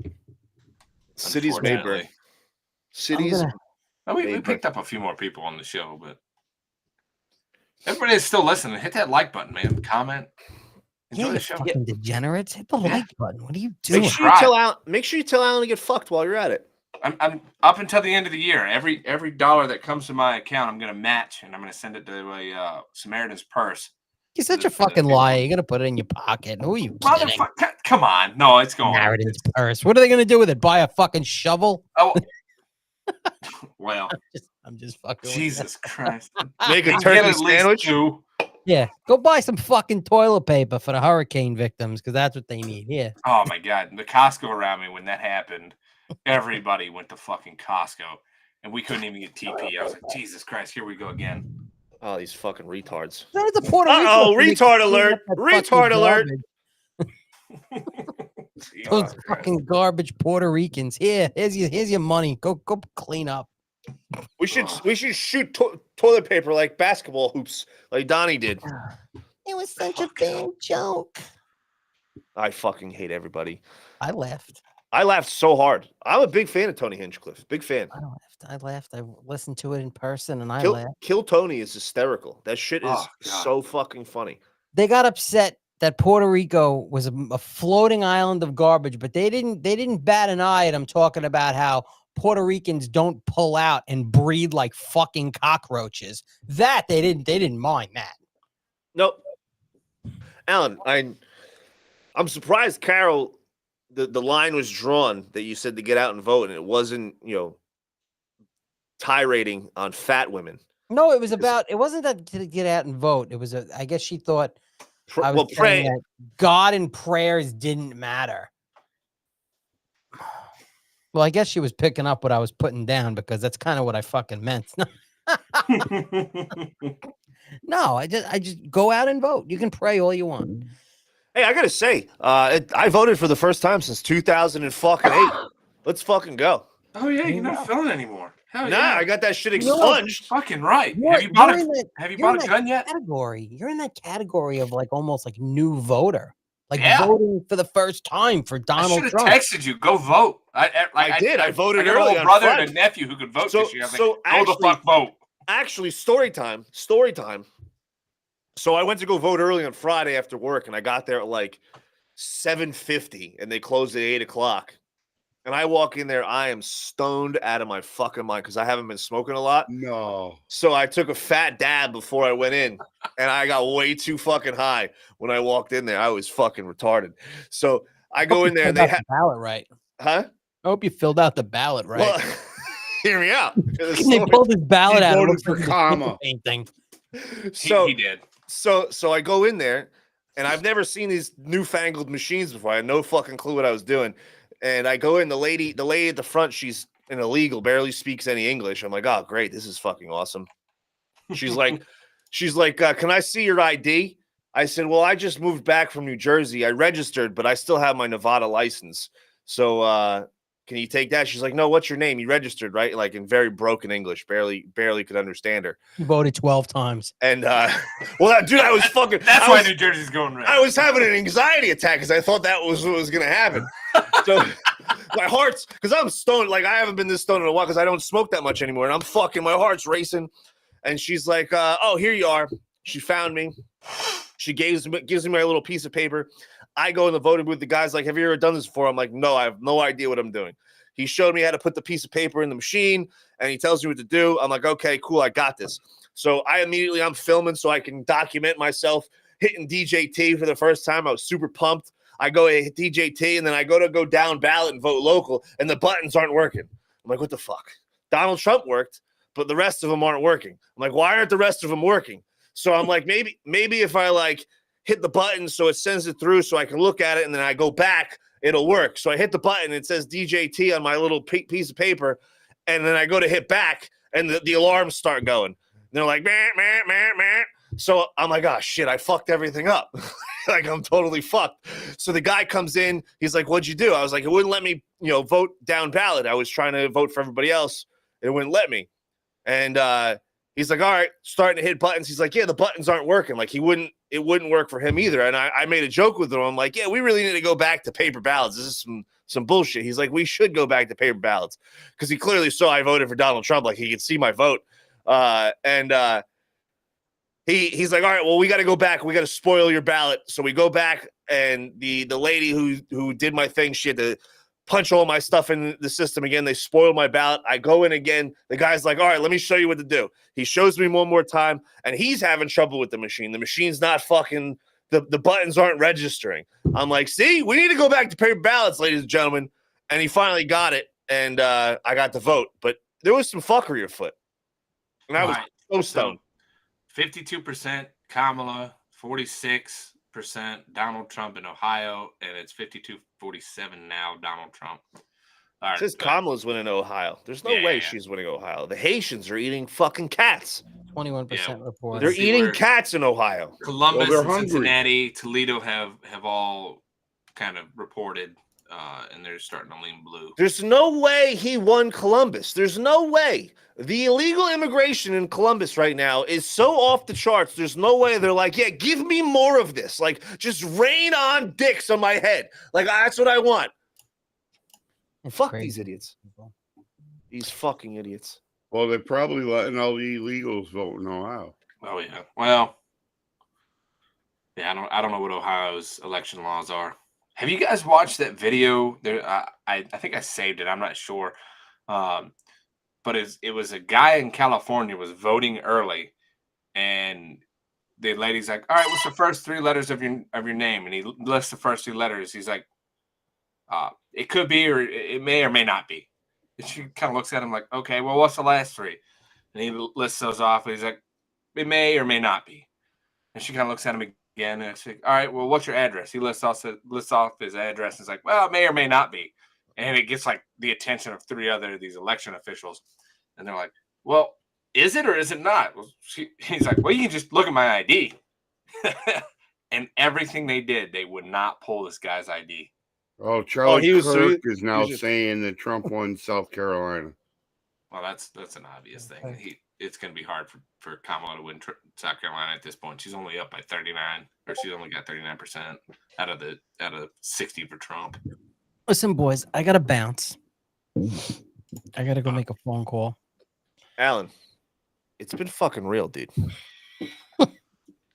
Cities may burn. Unfortunately. Cities. We picked up a few more people on the show, but everybody is still listening. Hit that like button, man. Comment. Enjoy the show. Fucking degenerates. Hit the like button. What are you doing? Make sure you tell Alan to get fucked while you're at it. I'm up until the end of the year. Every dollar that comes to my account, I'm gonna match, and I'm gonna send it to a Samaritan's Purse. You're such a fucking liar. You're gonna put it in your pocket. Who are you kidding? Motherfucker, come on. No, it's going. Samaritan's Purse. What are they gonna do with it? Buy a fucking shovel? Oh, well. I'm just fucking. Jesus Christ. Make a You turkey get at least sandwich. two. Yeah, go buy some fucking toilet paper for the hurricane victims because that's what they need. Yeah. Oh my God, the Costco around me when that happened, everybody went to fucking Costco, and we couldn't even get TP. I was like, Jesus Christ, here we go again. Oh, these fucking retards. That was a Puerto Rico. Uh-oh, thing. retard They alert. cleaned up that Retard fucking alert. garbage. Those fucking garbage Puerto Ricans. Here's your money. Go clean up. We should shoot toilet paper like basketball hoops, like Donnie did. It was such a bad joke. I fucking hate everybody. I laughed. I laughed so hard. I'm a big fan of Tony Hinchcliffe. Big fan. I laughed. I listened to it in person and I laughed. Kill Tony is hysterical. That shit is Oh, God. so fucking funny. They got upset that Puerto Rico was a floating island of garbage, but they didn't bat an eye at him talking about how Puerto Ricans don't pull out and breed like fucking cockroaches. That they didn't mind that. Nope. Alan, I'm surprised Carol the line was drawn that you said to get out and vote, and it wasn't, tirading on fat women. No, it was about. It wasn't that to get out and vote. It was. I guess she thought I was saying pray. that God and prayers didn't matter. Well, I guess she was picking up what I was putting down because that's kind of what I fucking meant. No, I just go out and vote. You can pray all you want. Hey, I gotta say, I voted for the first time since 2008. Let's fucking go. Oh yeah, you're not felon anymore. Hell Nah, yeah. I got that shit You know, expunged. Fucking right. You're- Have you bought you're in that- Have you you're in bought a that gun yet? Category. You're in that category of like almost like new voter, like Yeah. voting for the first time for I Donald should have Trump. texted you. Go vote. I did. I voted I got early a on brother Friday. and a nephew who could vote So- this year. I was so like, go the actually- fuck vote. Actually, story time. So I went to go vote early on Friday after work, and I got there at like 7:50, and they closed at 8:00. And I walk in there, I am stoned out of my fucking mind because I haven't been smoking a lot. No. So I took a fat dab before I went in, and I got way too fucking high when I walked in there. I was fucking retarded. So I go in there, and they have ballot right. Huh? I hope you filled out the ballot right. Well, hear me out. They pulled his ballot He out. It voted looks for like he was comma. painting. So he did. So I go in there, and I've never seen these newfangled machines before. I had no fucking clue what I was doing. And I go in, the lady at the front, she's an illegal, barely speaks any English. I'm like, oh great, this is fucking awesome. She's like, can I see your ID? I said, well, I just moved back from New Jersey. I registered, but I still have my Nevada license. So can you take that? She's like, no, what's your name? You registered, right? Like in very broken English, barely could understand her. He voted 12 times. And dude, I was fucking. That's why New Jersey's going red. I was having an anxiety attack because I thought that was what was gonna happen. So my heart's because I'm stoned. Like I haven't been this stoned in a while because I don't smoke that much anymore, and I'm fucking. My heart's racing. And she's like, "Oh, here you are." She found me. She gives me my little piece of paper. I go in the voting booth. The guy's like, have you ever done this before? I'm like, no, I have no idea what I'm doing. He showed me how to put the piece of paper in the machine, and he tells me what to do. I'm like, okay, cool, I got this. So I'm filming so I can document myself hitting DJT for the first time. I was super pumped. I go hit DJT, and then I go down ballot and vote local, and the buttons aren't working. I'm like, what the fuck? Donald Trump worked, but the rest of them aren't working. I'm like, why aren't the rest of them working? So I'm like, maybe if I like hit the button so it sends it through so I can look at it, and then I go back, it'll work. So I hit the button, it says DJT on my little piece of paper, and then I go to hit back, and the alarms start going. And they're like, meh, meh, meh, meh. So I'm like, oh, shit, I fucked everything up. Like, I'm totally fucked. So the guy comes in, he's like, what'd you do? I was like, it wouldn't let me, vote down ballot. I was trying to vote for everybody else. It wouldn't let me. And he's like, all right, starting to hit buttons. He's like, yeah, the buttons aren't working. Like, it wouldn't work for him either. And I made a joke with him. I'm like, yeah, we really need to go back to paper ballots. This is some bullshit. He's like, we should go back to paper ballots. Because he clearly saw I voted for Donald Trump. Like, he could see my vote. He's like, all right, well, we got to go back. We got to spoil your ballot. So we go back, and the lady who did my thing, she had to punch all my stuff in the system again. They spoiled my ballot. I go in again. The guy's like, all right, let me show you what to do. He shows me one more time, and he's having trouble with the machine. The machine's not fucking, the buttons aren't registering. I'm like, see, we need to go back to paper ballots, ladies and gentlemen. And he finally got it, and I got the vote. But there was some fuckery afoot. And I was so stoned. 52% Kamala, 46% Donald Trump in Ohio, and it's 52-47 now Donald Trump. All right, It says Kamala's winning Ohio. There's no way she's winning Ohio. The Haitians are eating fucking cats. 21% report. They're eating cats in Ohio. Columbus Well, and they're hungry. Cincinnati, Toledo have all kind of reported, and they're starting to lean blue. There's no way he won Columbus. There's no way. The illegal immigration in Columbus right now is so off the charts. There's no way they're like, yeah, give me more of this. Like, just rain on dicks on my head. Like, that's what I want. Fuck these idiots. These fucking idiots. Well, they're probably letting all the illegals vote in Ohio. Oh yeah. Well, yeah. I don't know what Ohio's election laws are. Have you guys watched that video? There, I think I saved it. I'm not sure. But it was a guy in California was voting early, and the lady's like, "All right, what's the first three letters of your name?" And he lists the first three letters. He's like, It could be, or it may or may not be. And she kind of looks at him like, okay, well, what's the last three? And he lists those off. And he's like, it may or may not be. And she kind of looks at him again. And she's like, all right, well, what's your address? He lists off his address. And he's like, well, it may or may not be. And it gets like the attention of three other these election officials. And they're like, well, is it or is it not? Well, he's like, well, you can just look at my ID. And everything they did, they would not pull this guy's ID. Oh, Charlie Kirk is he now was just- saying that Trump won South Carolina. Well, that's an obvious thing. It's going to be hard for Kamala to win South Carolina at this point. She's only up by 39, or she's only got 39% out of 60 for Trump. Listen, boys, I gotta bounce. I gotta go make a phone call. Alan, it's been fucking real, dude.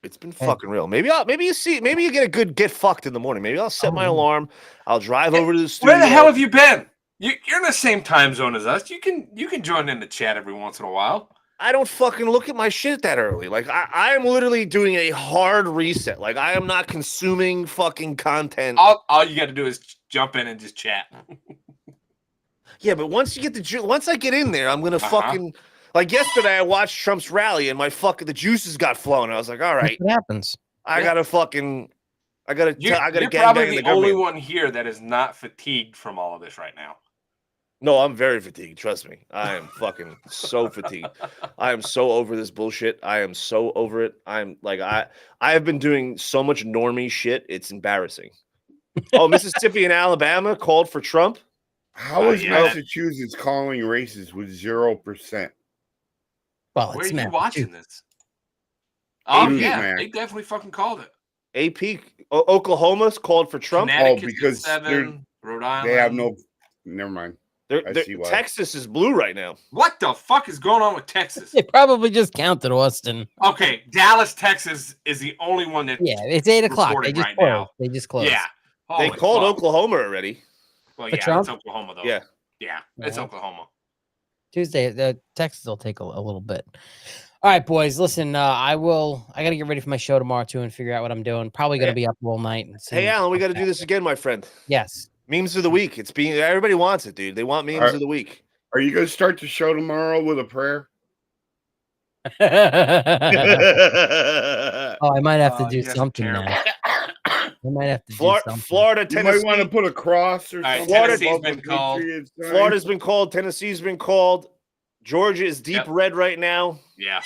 It's been fucking real. Maybe you get a good get fucked in the morning. Maybe I'll set my alarm. I'll drive over to the studio. Where the hell have you been? You're in the same time zone as us. You can join in the chat every once in a while. I don't fucking look at my shit that early. Like I am literally doing a hard reset. Like I am not consuming fucking content. All you got to do is jump in and just chat. Yeah, but once I get in there, I'm gonna fucking like yesterday. I watched Trump's rally and the juices got flowing. I was like, all right, what happens? I gotta You're get probably the only one here that is not fatigued from all of this right now. No, I'm very fatigued. Trust me. I am fucking so fatigued. I am so over this bullshit. I am so over it. I'm like, I have been doing so much normie shit. It's embarrassing. Oh, Mississippi and Alabama called for Trump. How is Massachusetts calling races with 0%? Well, Where it's are you Matt. watching this? Oh, AP, yeah. man. They definitely fucking called it. AP Oklahoma's called for Trump. Connecticut's because at 7, Rhode Island. They have no. Never mind. I see why. Texas is blue right now. What the fuck is going on with Texas? They probably just counted Austin. Okay, Dallas, Texas is the only one that. Yeah, it's 8 o'clock. They reporting just right closed. now. They just closed. Yeah. They Holy called fuck. Oklahoma already. Well, For yeah, Trump? it's Oklahoma though. Yeah. Yeah, it's Yeah. Oklahoma. Tuesday, Texas will take a little bit. All right, boys. Listen, I got to get ready for my show tomorrow too and figure out what I'm doing. Probably going to be up all night. And Hey, Alan, we got to do this again, my friend. Yes. Memes of the week. Everybody wants it, dude. They want memes of the week. Are you going to start the show tomorrow with a prayer? Oh, I might have to do you guys are something terrible. now. I might have to do something. Florida, You Tennessee. might want to put a cross or All right, something. Tennessee's above been the called. Patriots sign. Florida's been called. Tennessee's been called. Georgia is deep red right now. Yeah.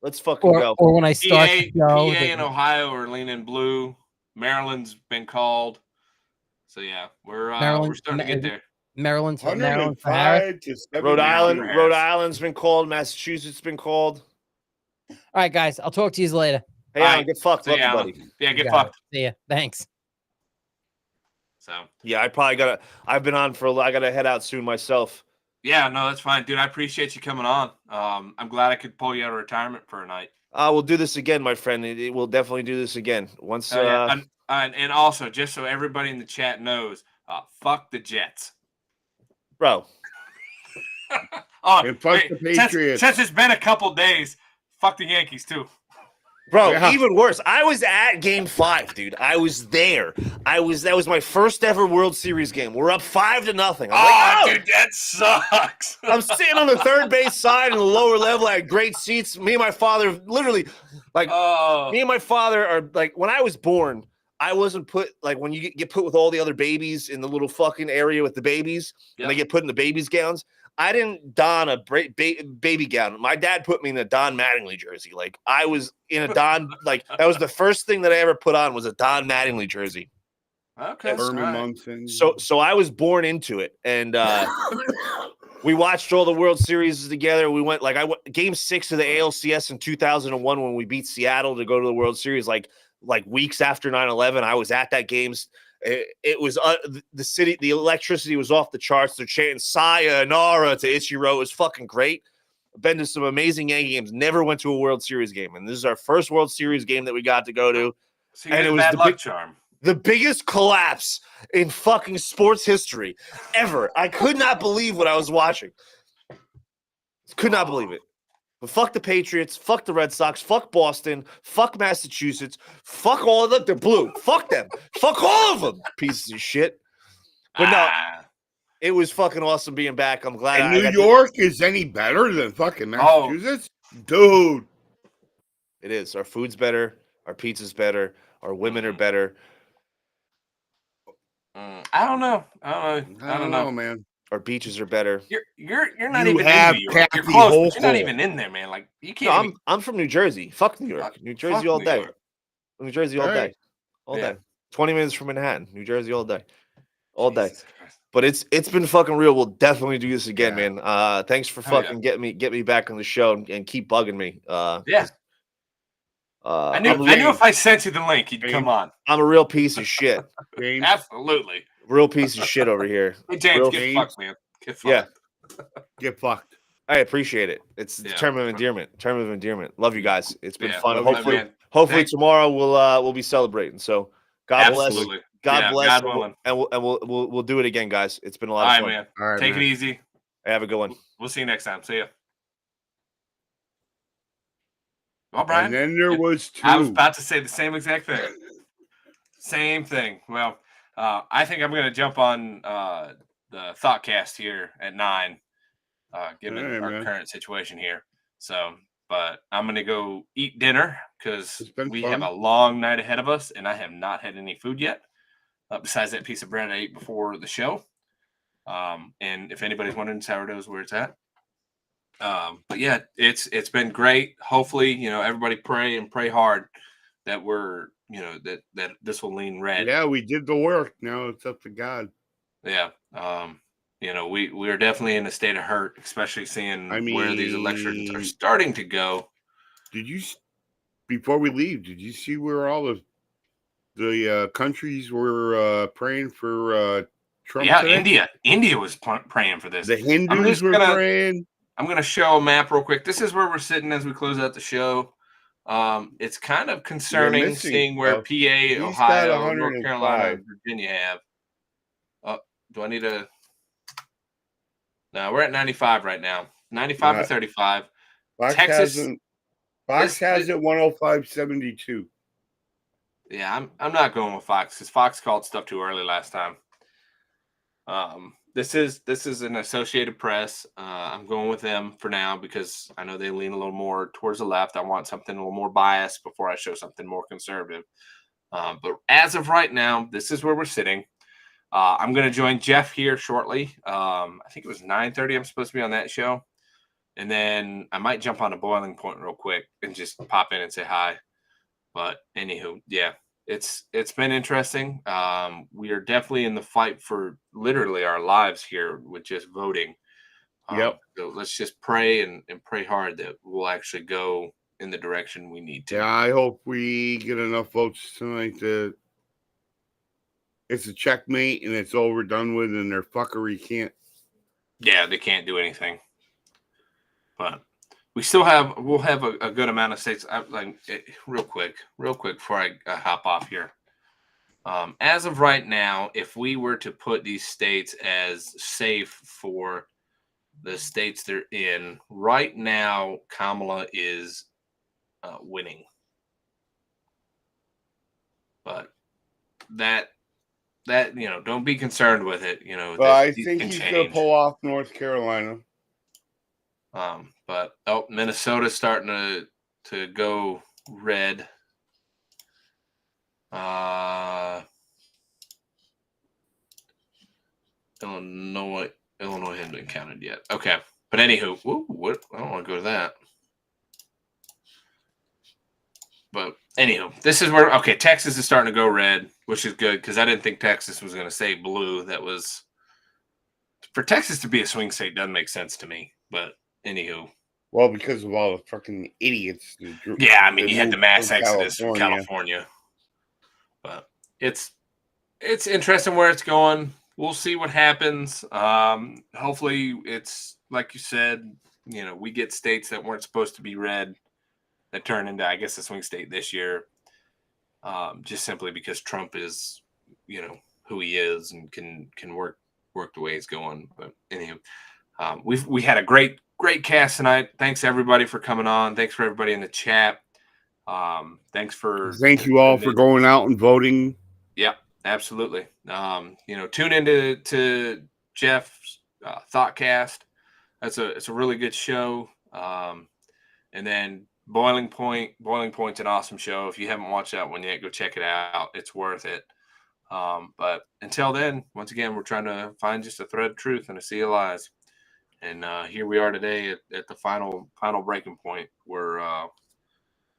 Let's fucking go. Or when I start PA, the show, PA they- and Ohio are leaning blue. Maryland's been called. So yeah, we're starting to get there. Maryland for Harris. 105 to Rhode 79. Island's been called. Massachusetts been called. All right, guys. I'll talk to you later. Hey, All Alan, right. get fucked. See Love ya, you, Alan. buddy. Yeah, get You got fucked. it. See ya. Thanks. So Yeah, I've been on I gotta head out soon myself. yeah, no, that's fine, dude. I appreciate you coming on. I'm glad I could pull you out of retirement for a night. We'll do this again, my friend. We'll definitely do this again. Once Yeah. And also, just so everybody in the chat knows, fuck the Jets. bro. Oh, And fuck hey, the Patriots. Since it's been a couple days, fuck the Yankees too. Bro, Yeah. even worse. I was at Game 5, dude. I was there. That was my first ever World Series game. We're up 5-0. I'm like, Dude, that sucks. I'm sitting on the third base side in the lower level. I had great seats. Me and my father, literally, like, me and my father are like, when I was born, I wasn't put, like, when you get put with all the other babies in the little fucking area with the babies, and they get put in the babies' gowns. I didn't don a baby gown. My dad put me in a Don Mattingly jersey. Like, I was in a Don, like, that was the first thing that I ever put on was a Don Mattingly jersey. Okay. Herman all right. Munson. So I was born into it, and we watched all the World Series together. We went Game 6 of the ALCS in 2001 when we beat Seattle to go to the World Series. Like weeks after 9/11, I was at that game. It was the city. The electricity was off the charts. They're chanting "Sayonara" to Ichiro. It was fucking great. Been to some amazing Yankee games. Never went to a World Series game, and this is our first World Series game that we got to go to. So you And get it a was bad the luck big- charm. The biggest collapse in fucking sports history ever. I could not believe what I was watching. Could not believe it. But fuck the Patriots, fuck the Red Sox, fuck Boston, fuck Massachusetts, fuck all of them. They're blue. Fuck them. Fuck all of them. Pieces of shit. But no, it was fucking awesome being back. I'm glad. And I New got York is any better than fucking Massachusetts? Dude. It is. Our food's better. Our pizza's better. Our women are better. I don't know. I don't know, man. Our beaches are better. You're not You even have in New York. You're Kathy close, but you're not Hochul. even in there, man. Like you No, can't. I'm from New Jersey. Fuck New York. New Jersey fuck all New day. York. New Jersey all All day. right. All Yeah. day. 20 minutes from Manhattan. New Jersey all day. All day. Jesus Christ. But it's been fucking real. We'll definitely do this again, Yeah. man. Thanks for Hell yeah. fucking get me back on the show and keep bugging me. Yeah. I knew if I sent you the link, you'd come on. I'm a real piece of shit. James. Absolutely. Real piece of shit over here. Hey James, Real get fucked, man. Get fucked. Yeah. Get fucked. I appreciate it. It's the Yeah. term of endearment. Term of endearment. Love you guys. It's been Yeah, fun. love you, Hopefully, man. hopefully Thanks. tomorrow we'll be celebrating. So God Absolutely. bless. God Yeah, bless. God and willing. we'll do it again, guys. It's been a All lot right, of fun. man. All right, Take man. it easy. Have a good one. We'll see you next time. See ya. Well, Brian. And then there was two. I was about to say the same exact thing. Same thing. Well, I think I'm going to jump on the Thoughtcast here at 9, given All right, our man. current situation here. So, but I'm going to go eat dinner because we have a long night ahead of us, and I have not had any food yet, besides that piece of bread I ate before the show. And if anybody's wondering, sourdough's where it's at. But yeah, it's been great. Hopefully, everybody pray and pray hard that we're, that this will lean red. Yeah, we did the work. Now it's up to God. Yeah. We are definitely in a state of hurt, especially seeing where these elections are starting to go. Before we leave, did you see where all the countries were praying for Trump? Yeah, today? India was praying for this. The Hindus were praying. I'm going to show a map real quick. This is where we're sitting as we close out the show. It's kind of concerning seeing where PA, He's Ohio, got North Carolina, 105. and Virginia have. Do I need to? No, we're at 95 right now. 95 to 35. Fox Texas. has it 105.72. Yeah, I'm not going with Fox because Fox called stuff too early last time. This is an Associated Press. I'm going with them for now because I know they lean a little more towards the left. I want something a little more biased before I show something more conservative. But as of right now, this is where we're sitting. I'm going to join Jeff here shortly. I think it was 9:30. I'm supposed to be on that show. And then I might jump on a boiling point real quick and just pop in and say hi. But anywho, yeah, it's been interesting. We are definitely in the fight for literally our lives here with just voting. Yep. So let's just pray and pray hard that we'll actually go in the direction we need to. Yeah, I hope we get enough votes tonight that it's a checkmate and it's over, done with, and their fuckery can't. Yeah, they can't do anything. But we'll have a good amount of states. Real quick before I hop off here. As of right now, if we were to put these states as safe for the states they're in, right now Kamala is winning. But that don't be concerned with it. Well, I think he's going to pull off North Carolina. But Minnesota's starting to go red. Illinois hasn't been counted yet. Okay, but anywho, what? I don't want to go to that. But anywho, this is where Texas is starting to go red, which is good because I didn't think Texas was going to say blue. That was for Texas to be a swing state doesn't make sense to me. But anywho. Well, because of all the fucking idiots. Yeah, I mean, you had the mass exodus from California. But it's interesting where it's going. We'll see what happens. Hopefully, it's like you said. We get states that weren't supposed to be red that turn into, I guess, a swing state this year. Just simply because Trump is, who he is and can work the way he's going. But anyway, we had a great cast tonight. Thanks everybody for coming on. Thanks for everybody in the chat. Thank you all for going out and voting. Yeah, absolutely. tune into Jeff's Thoughtcast. It's a really good show. And then Boiling Point's an awesome show. If you haven't watched that one yet, go check it out. It's worth it. But until then, once again, we're trying to find just a thread of truth and a sea of lies. And here we are today at the final breaking point where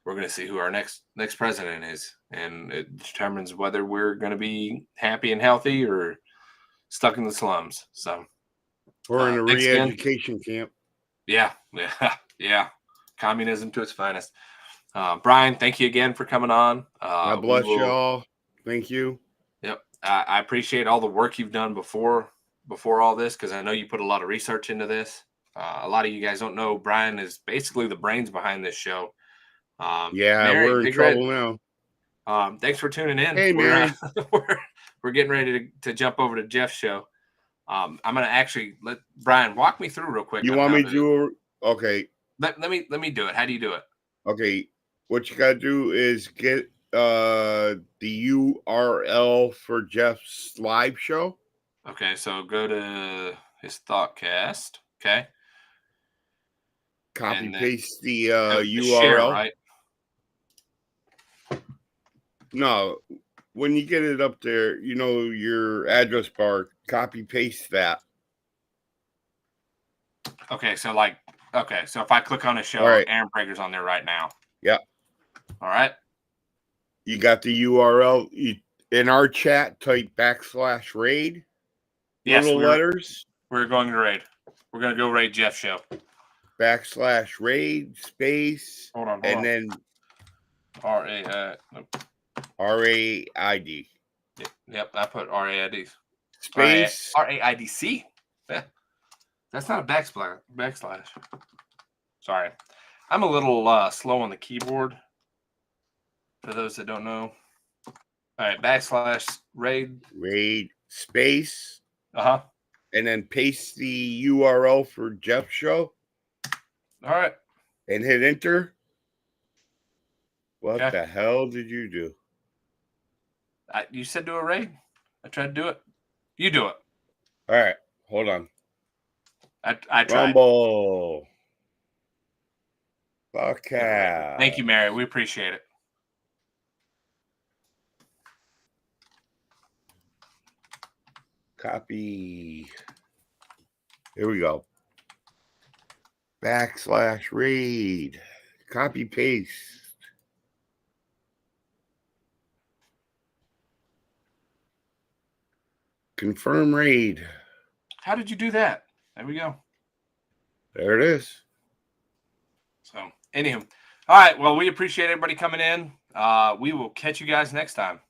we're going to see who our next president is, and it determines whether we're going to be happy and healthy or stuck in the slums. So Or in a thanks again. re-education camp. Yeah. Communism to its finest. Brian, thank you again for coming on. God bless y'all. Thank you. Yep. I appreciate all the work you've done before all this, because I know you put a lot of research into this. A lot of you guys don't know Brian is basically the brains behind this show. Mary, we're in Big trouble Red, now. Thanks for tuning in. Hey, Mary. We're getting ready to jump over to Jeff's show. I'm gonna actually let Brian walk me through real quick. You want me to do? Okay. Let me do it. How do you do it? Okay. What you gotta do is get the URL for Jeff's live show. Okay, so go to his Thoughtcast. Okay. Copy paste the URL. Share, right? No, when you get it up there, your address bar. Copy paste that. Okay, so if I click on a show, right. Aaron Prager's on there right now. Yeah. All right. You got the URL. In our chat, type /raid. Yes, little letters. We're going to raid. We're going to go raid Jeff's show. /raid space. Hold on. And then RAID. Yep, I put RAID. Space. RAIDC. Yeah. That's not a backslash. Sorry. I'm a little slow on the keyboard. For those that don't know. All right, /raid. Raid space. Uh-huh. And then paste the URL for Jeff's show. All right. And hit enter. What the hell did you do? You said do a raid. I tried to do it. You do it. All right. Hold on. I tried. Rumble. Okay. Thank you, Mary. We appreciate it. Copy. Here we go. /raid. Copy paste. Confirm raid. How did you do that? There we go. There it is. So, anywho. All right. Well, we appreciate everybody coming in. We will catch you guys next time.